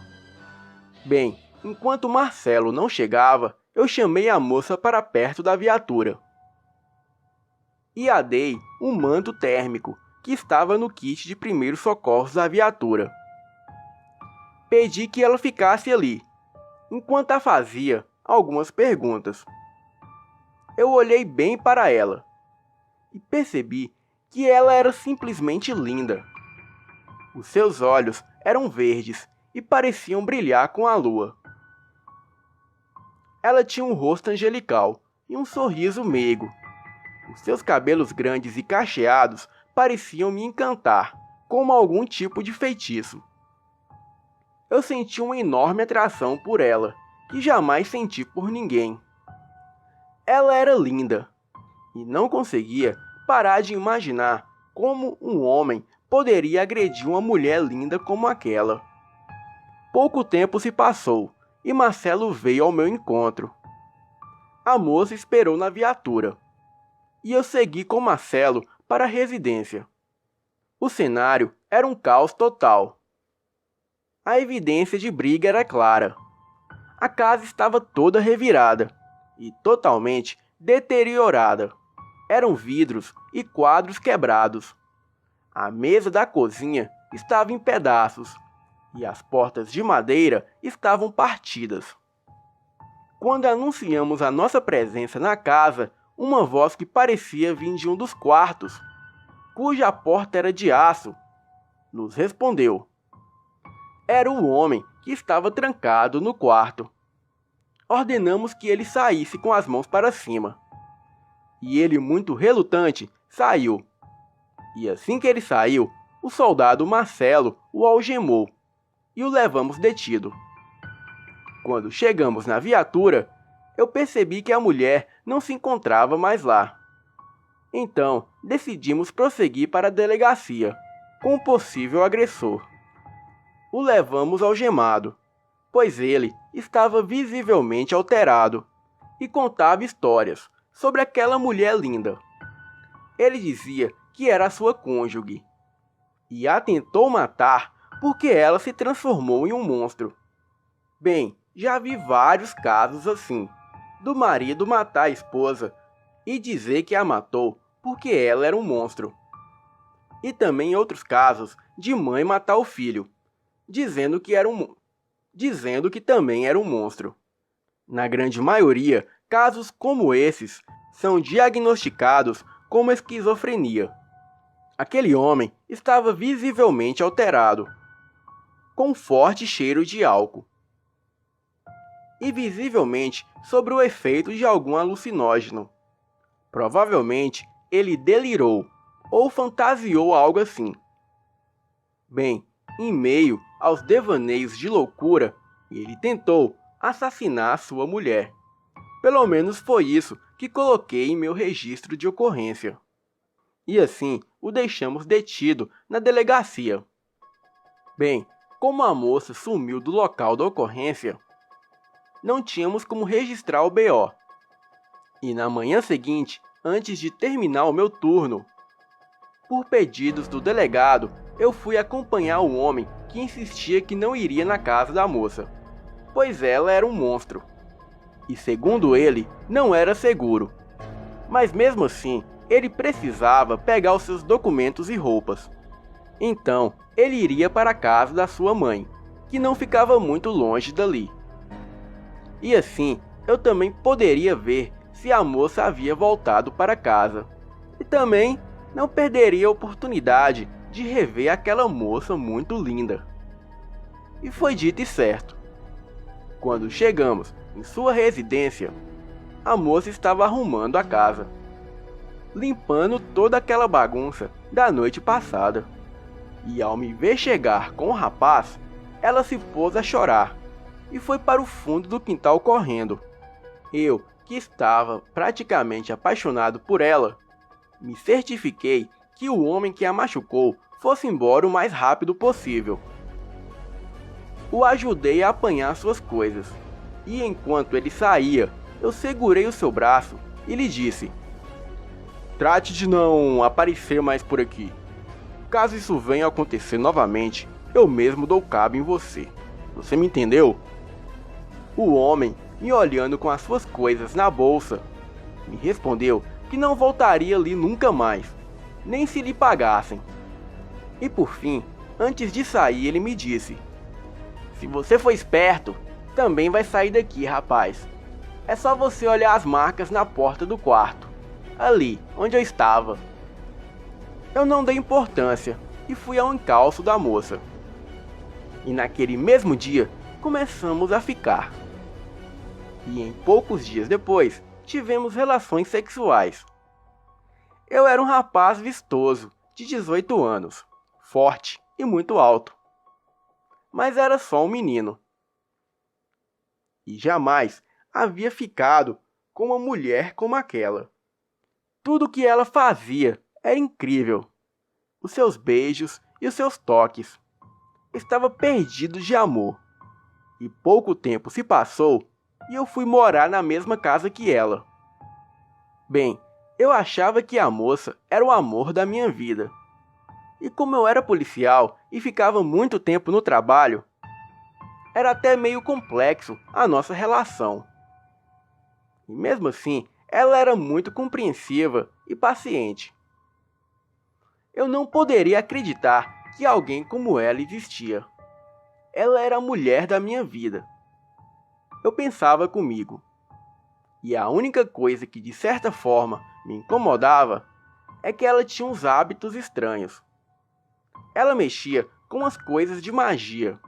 Bem, enquanto Marcelo não chegava, eu chamei a moça para perto da viatura e a dei um manto térmico que estava no kit de primeiros socorros da viatura. Pedi que ela ficasse ali, enquanto a fazia algumas perguntas. Eu olhei bem para ela e percebi que ela era simplesmente linda. Os seus olhos eram verdes e pareciam brilhar com a lua. Ela tinha um rosto angelical e um sorriso meigo. Os seus cabelos grandes e cacheados pareciam me encantar, como algum tipo de feitiço. Eu senti uma enorme atração por ela, que jamais senti por ninguém. Ela era linda, e não conseguia parar de imaginar como um homem poderia agredir uma mulher linda como aquela. Pouco tempo se passou, e Marcelo veio ao meu encontro. A moça esperou na viatura, e eu segui com Marcelo para a residência. O cenário era um caos total. A evidência de briga era clara. A casa estava toda revirada e totalmente deteriorada. Eram vidros e quadros quebrados. A mesa da cozinha estava em pedaços e as portas de madeira estavam partidas. Quando anunciamos a nossa presença na casa, uma voz que parecia vir de um dos quartos, cuja porta era de aço, nos respondeu. Era o homem que estava trancado no quarto. Ordenamos que ele saísse com as mãos para cima. E ele, muito relutante, saiu. E assim que ele saiu, o soldado Marcelo o algemou e o levamos detido. Quando chegamos na viatura, eu percebi que a mulher não se encontrava mais lá. Então, decidimos prosseguir para a delegacia com o possível agressor. O levamos algemado, pois ele estava visivelmente alterado e contava histórias sobre aquela mulher linda. Ele dizia que era sua cônjuge e a tentou matar porque ela se transformou em um monstro. Bem, já vi vários casos assim, do marido matar a esposa e dizer que a matou porque ela era um monstro. E também outros casos de mãe matar o filho, dizendo que também era um monstro. Na grande maioria, casos como esses são diagnosticados como esquizofrenia. Aquele homem estava visivelmente alterado, com forte cheiro de álcool, e visivelmente sob o efeito de algum alucinógeno. Provavelmente ele delirou ou fantasiou algo assim. Bem, em meio aos devaneios de loucura, ele tentou assassinar sua mulher. Pelo menos foi isso que coloquei em meu registro de ocorrência. E assim o deixamos detido na delegacia. Bem, como a moça sumiu do local da ocorrência, não tínhamos como registrar o BO. E na manhã seguinte, antes de terminar o meu turno, por pedidos do delegado, eu fui acompanhar o homem que insistia que não iria na casa da moça, pois ela era um monstro. E segundo ele, não era seguro. Mas mesmo assim, ele precisava pegar os seus documentos e roupas. Então, ele iria para a casa da sua mãe, que não ficava muito longe dali. E assim, eu também poderia ver se a moça havia voltado para casa. E também não perderia a oportunidade de rever aquela moça muito linda. E foi dito e certo. Quando chegamos em sua residência, a moça estava arrumando a casa, limpando toda aquela bagunça da noite passada. E ao me ver chegar com o rapaz, ela se pôs a chorar e foi para o fundo do quintal correndo. Eu, que estava praticamente apaixonado por ela, me certifiquei que o homem que a machucou fosse embora o mais rápido possível. O ajudei a apanhar suas coisas, e enquanto ele saía, eu segurei o seu braço e lhe disse: "Trate de não aparecer mais por aqui. Caso isso venha a acontecer novamente, eu mesmo dou cabo em você. Você me entendeu?" O homem, me olhando com as suas coisas na bolsa, me respondeu que não voltaria ali nunca mais, nem se lhe pagassem. E por fim, antes de sair, ele me disse: "Se você for esperto, também vai sair daqui, rapaz. É só você olhar as marcas na porta do quarto, ali onde eu estava." Eu não dei importância e fui ao encalço da moça. E naquele mesmo dia, começamos a ficar. E em poucos dias depois, tivemos relações sexuais. Eu era um rapaz vistoso, de 18 anos, forte e muito alto. Mas era só um menino. E jamais havia ficado com uma mulher como aquela. Tudo o que ela fazia era incrível. Os seus beijos e os seus toques. Estava perdido de amor. E pouco tempo se passou e eu fui morar na mesma casa que ela. Bem, eu achava que a moça era o amor da minha vida. E como eu era policial e ficava muito tempo no trabalho, era até meio complexo a nossa relação. E mesmo assim, ela era muito compreensiva e paciente. Eu não poderia acreditar que alguém como ela existia. Ela era a mulher da minha vida. Eu pensava comigo. E a única coisa que de certa forma me incomodava é que ela tinha uns hábitos estranhos. Ela mexia com as coisas de magia,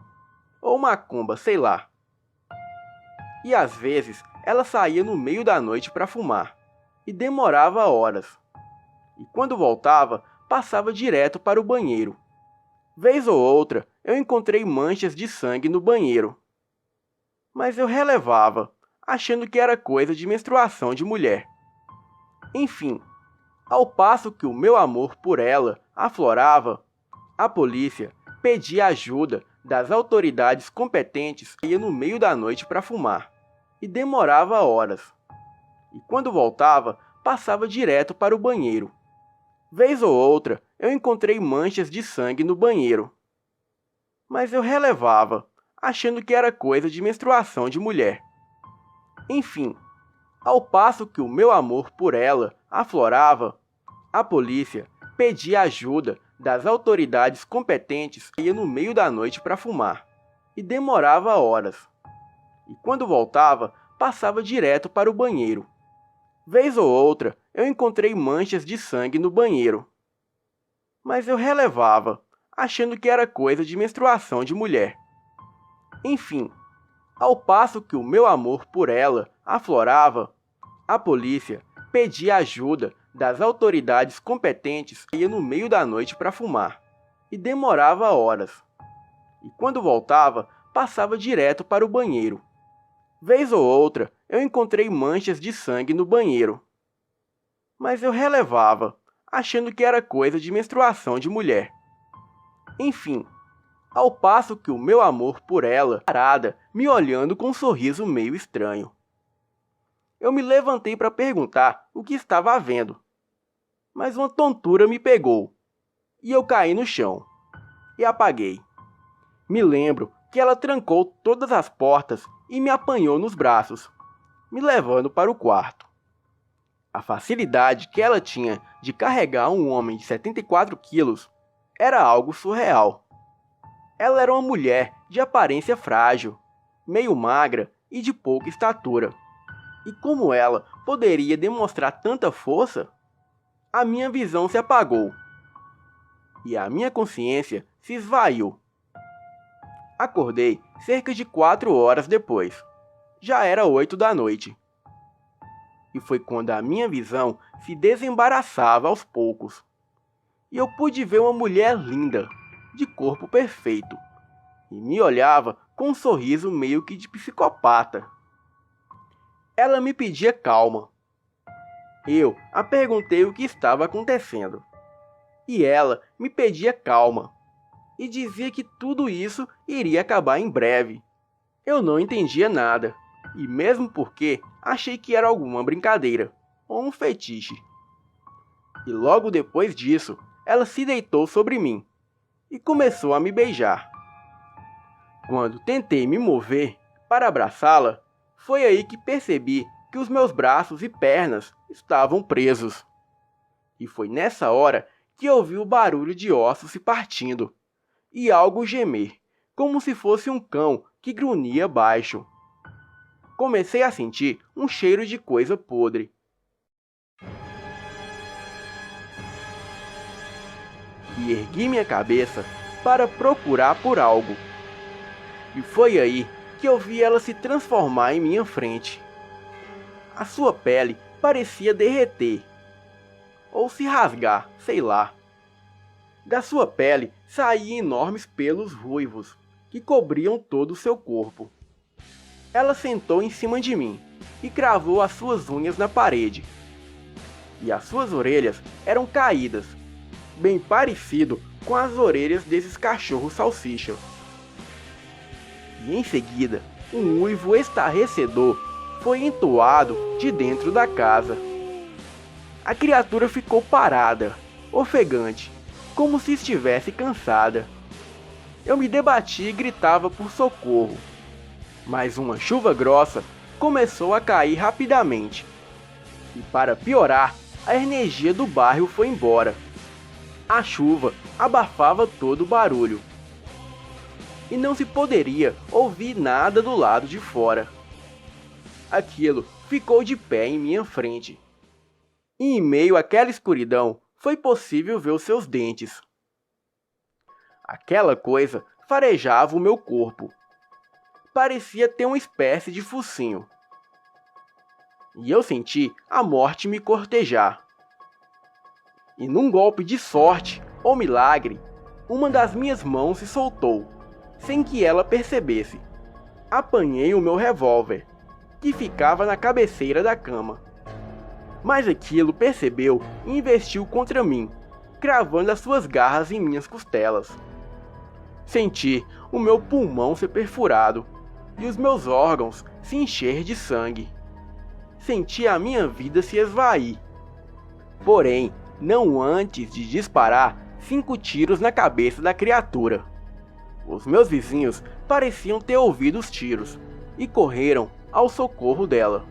ou macumba, sei lá. E às vezes ela saía no meio da noite para fumar, e demorava horas. E quando voltava, passava direto para o banheiro. Vez ou outra, eu encontrei manchas de sangue no banheiro. Mas eu relevava, achando que era coisa de menstruação de mulher. Enfim, ao passo que o meu amor por ela aflorava, a polícia pedia ajuda das autoridades competentes e ia no meio da noite para fumar, e demorava horas. E quando voltava, passava direto para o banheiro. Vez ou outra, eu encontrei manchas de sangue no banheiro. Mas eu relevava, achando que era coisa de menstruação de mulher. Enfim, ao passo que o meu amor por ela aflorava, a polícia pedia ajuda das autoridades competentes e ia no meio da noite para fumar, e demorava horas. E quando voltava, passava direto para o banheiro. Vez ou outra, eu encontrei manchas de sangue no banheiro. Mas eu relevava, achando que era coisa de menstruação de mulher. Enfim, ao passo que o meu amor por ela aflorava, a polícia pedia ajuda das autoridades competentes e ia no meio da noite para fumar, e demorava horas. E quando voltava, passava direto para o banheiro. Vez ou outra, eu encontrei manchas de sangue no banheiro. Mas eu relevava, achando que era coisa de menstruação de mulher. Enfim, ao passo que o meu amor por ela parada, me olhando com um sorriso meio estranho. Eu me levantei para perguntar o que estava havendo, mas uma tontura me pegou, e eu caí no chão, e apaguei. Me lembro que ela trancou todas as portas e me apanhou nos braços, me levando para o quarto. A facilidade que ela tinha de carregar um homem de 74 quilos era algo surreal. Ela era uma mulher de aparência frágil, meio magra e de pouca estatura. E como ela poderia demonstrar tanta força? A minha visão se apagou. E a minha consciência se esvaiu. Acordei cerca de 4 horas depois. Já era 8 da noite. E foi quando a minha visão se desembaraçava aos poucos. E eu pude ver uma mulher linda, de corpo perfeito, e me olhava com um sorriso meio que de psicopata. Ela me pedia calma. Eu a perguntei o que estava acontecendo. E ela me pedia calma. E dizia que tudo isso iria acabar em breve. Eu não entendia nada. E mesmo porque achei que era alguma brincadeira, ou um fetiche. E logo depois disso, ela se deitou sobre mim e começou a me beijar. Quando tentei me mover para abraçá-la, foi aí que percebi que os meus braços e pernas estavam presos. E foi nessa hora que ouvi o barulho de ossos se partindo e algo gemer, como se fosse um cão que grunhia baixo. Comecei a sentir um cheiro de coisa podre. E ergui minha cabeça para procurar por algo. E foi aí que eu vi ela se transformar em minha frente. A sua pele parecia derreter, ou se rasgar, sei lá. Da sua pele saíam enormes pelos ruivos, que cobriam todo o seu corpo. Ela sentou em cima de mim e cravou as suas unhas na parede. E as suas orelhas eram caídas, bem parecido com as orelhas desses cachorros salsicha. E em seguida, um uivo estarrecedor foi entoado de dentro da casa. A criatura ficou parada, ofegante, como se estivesse cansada. Eu me debati e gritava por socorro. Mas uma chuva grossa começou a cair rapidamente. E para piorar, a energia do bairro foi embora. A chuva abafava todo o barulho. E não se poderia ouvir nada do lado de fora. Aquilo ficou de pé em minha frente. E em meio àquela escuridão, foi possível ver os seus dentes. Aquela coisa farejava o meu corpo. Parecia ter uma espécie de focinho. E eu senti a morte me cortejar. E num golpe de sorte, ou milagre, uma das minhas mãos se soltou, sem que ela percebesse. Apanhei o meu revólver, que ficava na cabeceira da cama. Mas aquilo percebeu e investiu contra mim, cravando as suas garras em minhas costelas. Senti o meu pulmão ser perfurado e os meus órgãos se encher de sangue. Senti a minha vida se esvair. Porém, não antes de disparar 5 tiros na cabeça da criatura. Os meus vizinhos pareciam ter ouvido os tiros e correram ao socorro dela.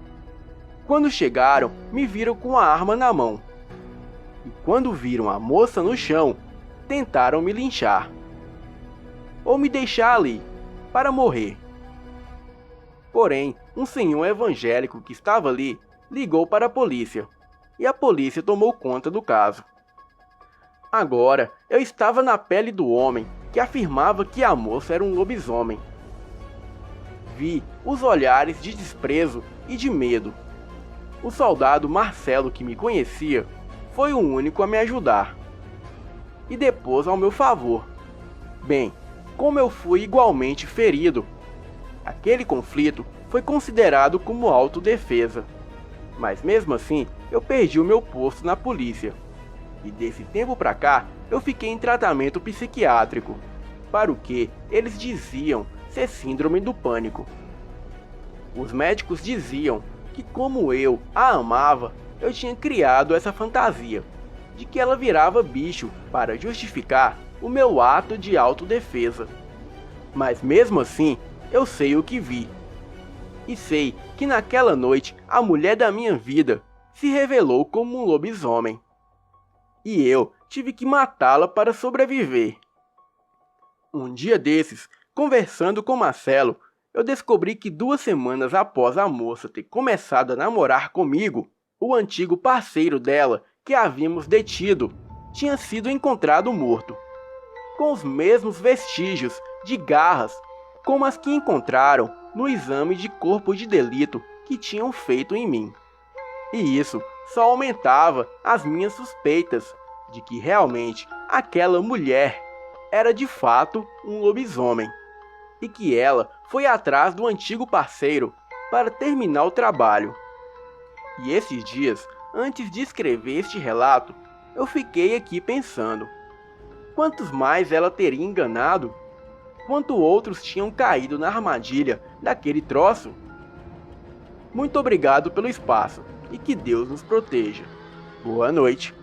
Quando chegaram, me viram com a arma na mão. E quando viram a moça no chão, tentaram me linchar. Ou me deixar ali, para morrer. Porém, um senhor evangélico que estava ali ligou para a polícia, e a polícia tomou conta do caso. Agora, eu estava na pele do homem que afirmava que a moça era um lobisomem. Vi os olhares de desprezo e de medo. O soldado Marcelo, que me conhecia, foi o único a me ajudar e depôs ao meu favor. Bem, como eu fui igualmente ferido, aquele conflito foi considerado como autodefesa, mas mesmo assim eu perdi o meu posto na polícia, e desse tempo pra cá eu fiquei em tratamento psiquiátrico, para o que eles diziam ser síndrome do pânico. Os médicos diziam que como eu a amava, eu tinha criado essa fantasia de que ela virava bicho para justificar o meu ato de autodefesa. Mas mesmo assim, eu sei o que vi. E sei que naquela noite a mulher da minha vida se revelou como um lobisomem. E eu tive que matá-la para sobreviver. Um dia desses, conversando com Marcelo, eu descobri que 2 semanas após a moça ter começado a namorar comigo, o antigo parceiro dela, que havíamos detido, tinha sido encontrado morto, com os mesmos vestígios de garras como as que encontraram no exame de corpo de delito que tinham feito em mim. E isso só aumentava as minhas suspeitas de que realmente aquela mulher era de fato um lobisomem, e que ela foi atrás do antigo parceiro para terminar o trabalho. E esses dias, antes de escrever este relato, eu fiquei aqui pensando: quantos mais ela teria enganado? Quanto outros tinham caído na armadilha daquele troço? Muito obrigado pelo espaço e que Deus nos proteja. Boa noite.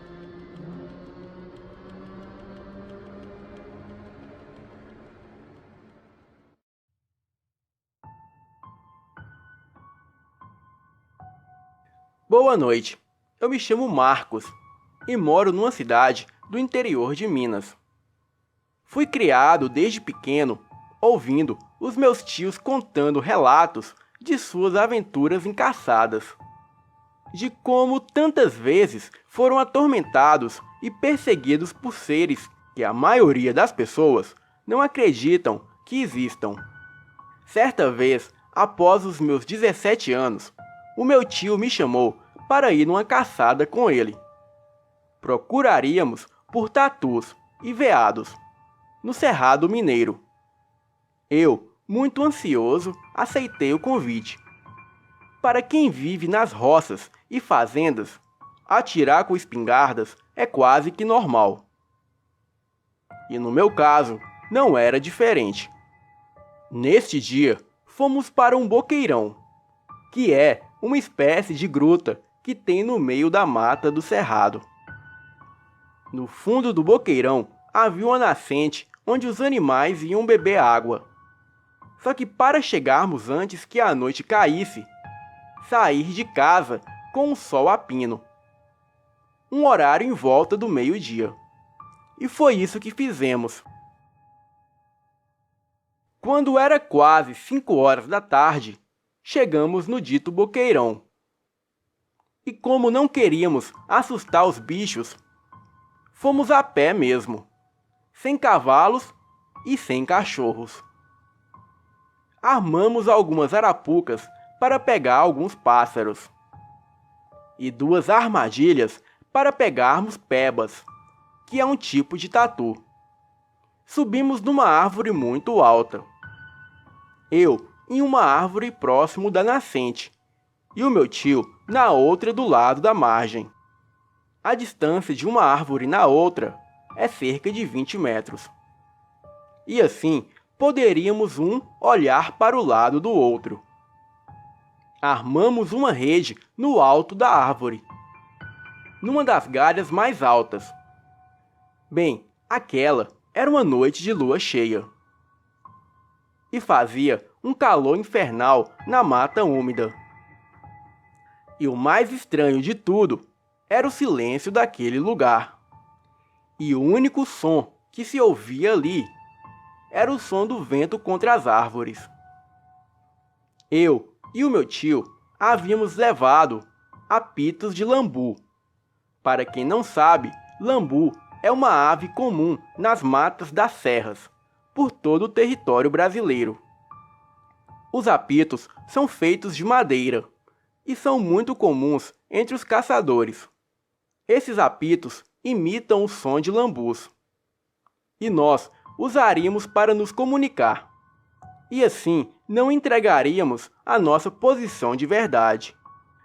Boa noite. Eu me chamo Marcos e moro numa cidade do interior de Minas. Fui criado desde pequeno ouvindo os meus tios contando relatos de suas aventuras em caçadas, de como tantas vezes foram atormentados e perseguidos por seres que a maioria das pessoas não acreditam que existam. Certa vez, após os meus 17 anos, o meu tio me chamou para ir numa caçada com ele. Procuraríamos por tatus e veados no Cerrado Mineiro. Eu, muito ansioso, aceitei o convite. Para quem vive nas roças e fazendas, atirar com espingardas é quase que normal. E no meu caso, não era diferente. Neste dia, fomos para um boqueirão, que é uma espécie de gruta que tem no meio da mata do cerrado. No fundo do boqueirão havia uma nascente onde os animais iam beber água. Só que para chegarmos antes que a noite caísse, sair de casa com o sol a pino. Um horário em volta do meio-dia. E foi isso que fizemos. Quando era quase 5 horas da tarde, chegamos no dito boqueirão. E como não queríamos assustar os bichos, fomos a pé mesmo, sem cavalos e sem cachorros. Armamos algumas arapucas para pegar alguns pássaros e 2 armadilhas para pegarmos pebas, que é um tipo de tatu. Subimos numa árvore muito alta. Eu em uma árvore próximo da nascente e o meu tio na outra do lado da margem. A distância de uma árvore na outra é cerca de 20 metros. E assim, poderíamos olhar para o lado do outro. Armamos uma rede no alto da árvore, numa das galhas mais altas. Bem, aquela era uma noite de lua cheia. E fazia um calor infernal na mata úmida. E o mais estranho de tudo era o silêncio daquele lugar. E o único som que se ouvia ali era o som do vento contra as árvores. Eu e o meu tio havíamos levado apitos de lambu. Para quem não sabe, lambu é uma ave comum nas matas das serras, por todo o território brasileiro. Os apitos são feitos de madeira e são muito comuns entre os caçadores. Esses apitos imitam o som de lambus. E nós usaríamos para nos comunicar. E assim não entregaríamos a nossa posição de verdade.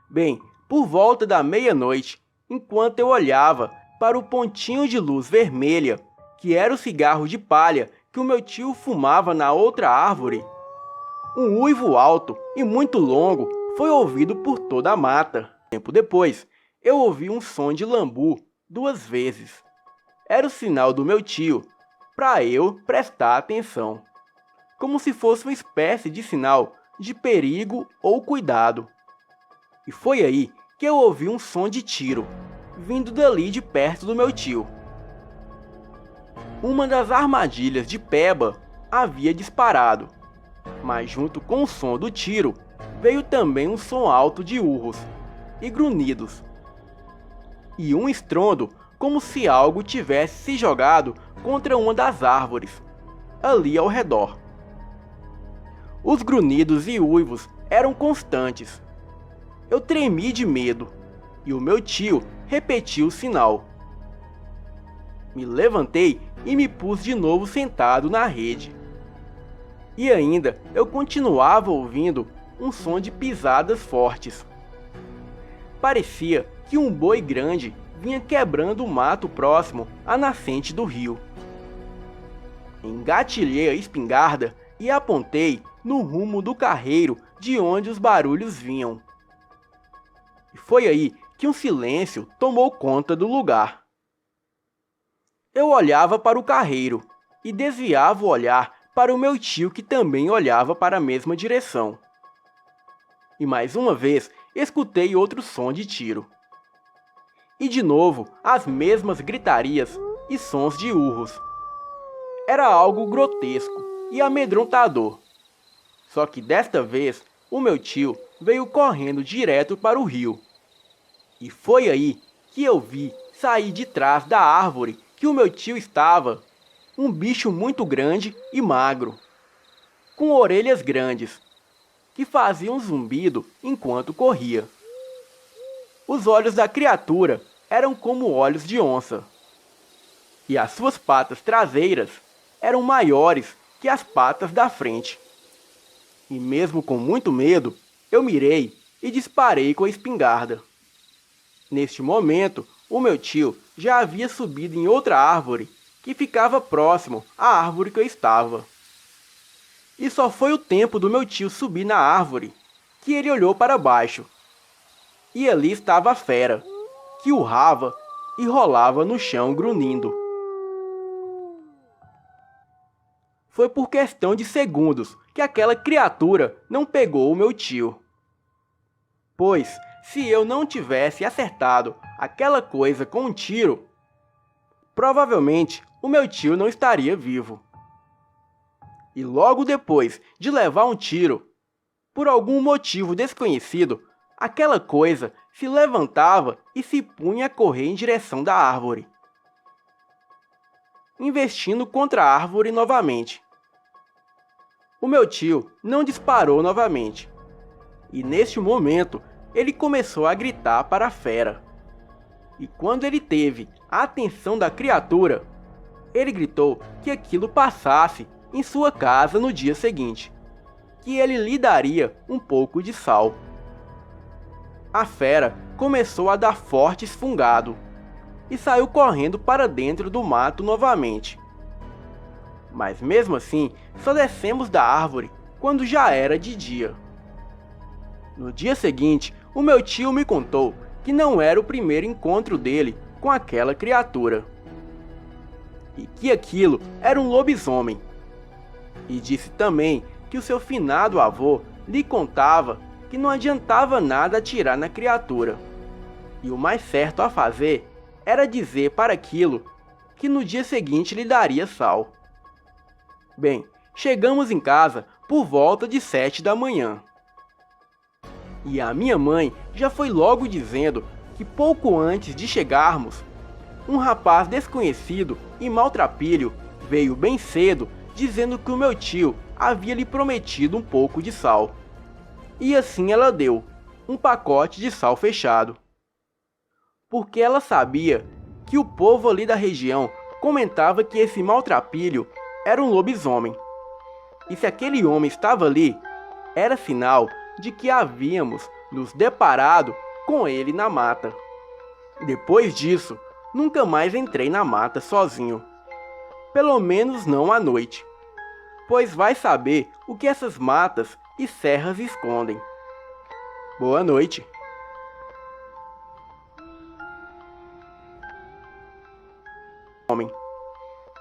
Bem, por volta da meia-noite, enquanto eu olhava para o pontinho de luz vermelha, que era o cigarro de palha que o meu tio fumava na outra árvore, um uivo alto e muito longo foi ouvido por toda a mata. Tempo depois, eu ouvi um som de lambu 2 vezes. Era o sinal do meu tio para eu prestar atenção, como se fosse uma espécie de sinal de perigo ou cuidado. E foi aí que eu ouvi um som de tiro, vindo dali de perto do meu tio. Uma das armadilhas de peba havia disparado, mas junto com o som do tiro, veio também um som alto de urros e grunhidos, e um estrondo como se algo tivesse se jogado contra uma das árvores, ali ao redor. Os grunhidos e uivos eram constantes. Eu tremi de medo, e o meu tio repetiu o sinal. Me levantei e me pus de novo sentado na rede. E ainda eu continuava ouvindo um som de pisadas fortes. Parecia que um boi grande vinha quebrando o mato próximo à nascente do rio. Engatilhei a espingarda e apontei no rumo do carreiro de onde os barulhos vinham. E foi aí que um silêncio tomou conta do lugar. Eu olhava para o carreiro e desviava o olhar para o meu tio, que também olhava para a mesma direção. E mais uma vez escutei outro som de tiro. E de novo as mesmas gritarias e sons de urros. Era algo grotesco e amedrontador. Só que desta vez o meu tio veio correndo direto para o rio. E foi aí que eu vi sair de trás da árvore que o meu tio estava um bicho muito grande e magro, com orelhas grandes, que fazia um zumbido enquanto corria. Os olhos da criatura eram como olhos de onça, e as suas patas traseiras eram maiores que as patas da frente. E mesmo com muito medo, eu mirei e disparei com a espingarda. Neste momento, o meu tio já havia subido em outra árvore que ficava próximo à árvore que eu estava. E só foi o tempo do meu tio subir na árvore que ele olhou para baixo. E ali estava a fera, que urrava e rolava no chão grunhindo. Foi por questão de segundos que aquela criatura não pegou o meu tio. Pois, se eu não tivesse acertado aquela coisa com um tiro, provavelmente o meu tio não estaria vivo. E logo depois de levar um tiro, por algum motivo desconhecido, aquela coisa se levantava e se punha a correr em direção da árvore, investindo contra a árvore novamente. O meu tio não disparou novamente, e neste momento ele começou a gritar para a fera. E quando ele teve a atenção da criatura, ele gritou que aquilo passasse em sua casa no dia seguinte, que ele lhe daria um pouco de sal. A fera começou a dar forte esfungado e saiu correndo para dentro do mato novamente. Mas mesmo assim, só descemos da árvore quando já era de dia. No dia seguinte, o meu tio me contou que não era o primeiro encontro dele com aquela criatura, e que aquilo era um lobisomem. E disse também que o seu finado avô lhe contava que não adiantava nada atirar na criatura, e o mais certo a fazer era dizer para aquilo que no dia seguinte lhe daria sal. Bem, chegamos em casa por volta de 7 da manhã. E a minha mãe já foi logo dizendo que pouco antes de chegarmos, um rapaz desconhecido e maltrapilho veio bem cedo dizendo que o meu tio havia lhe prometido um pouco de sal. E assim ela deu um pacote de sal fechado, porque ela sabia que o povo ali da região comentava que esse maltrapilho era um lobisomem. E se aquele homem estava ali, era sinal de que havíamos nos deparado com ele na mata. Depois disso, nunca mais entrei na mata sozinho. Pelo menos não à noite, pois vai saber o que essas matas e serras escondem. Boa noite.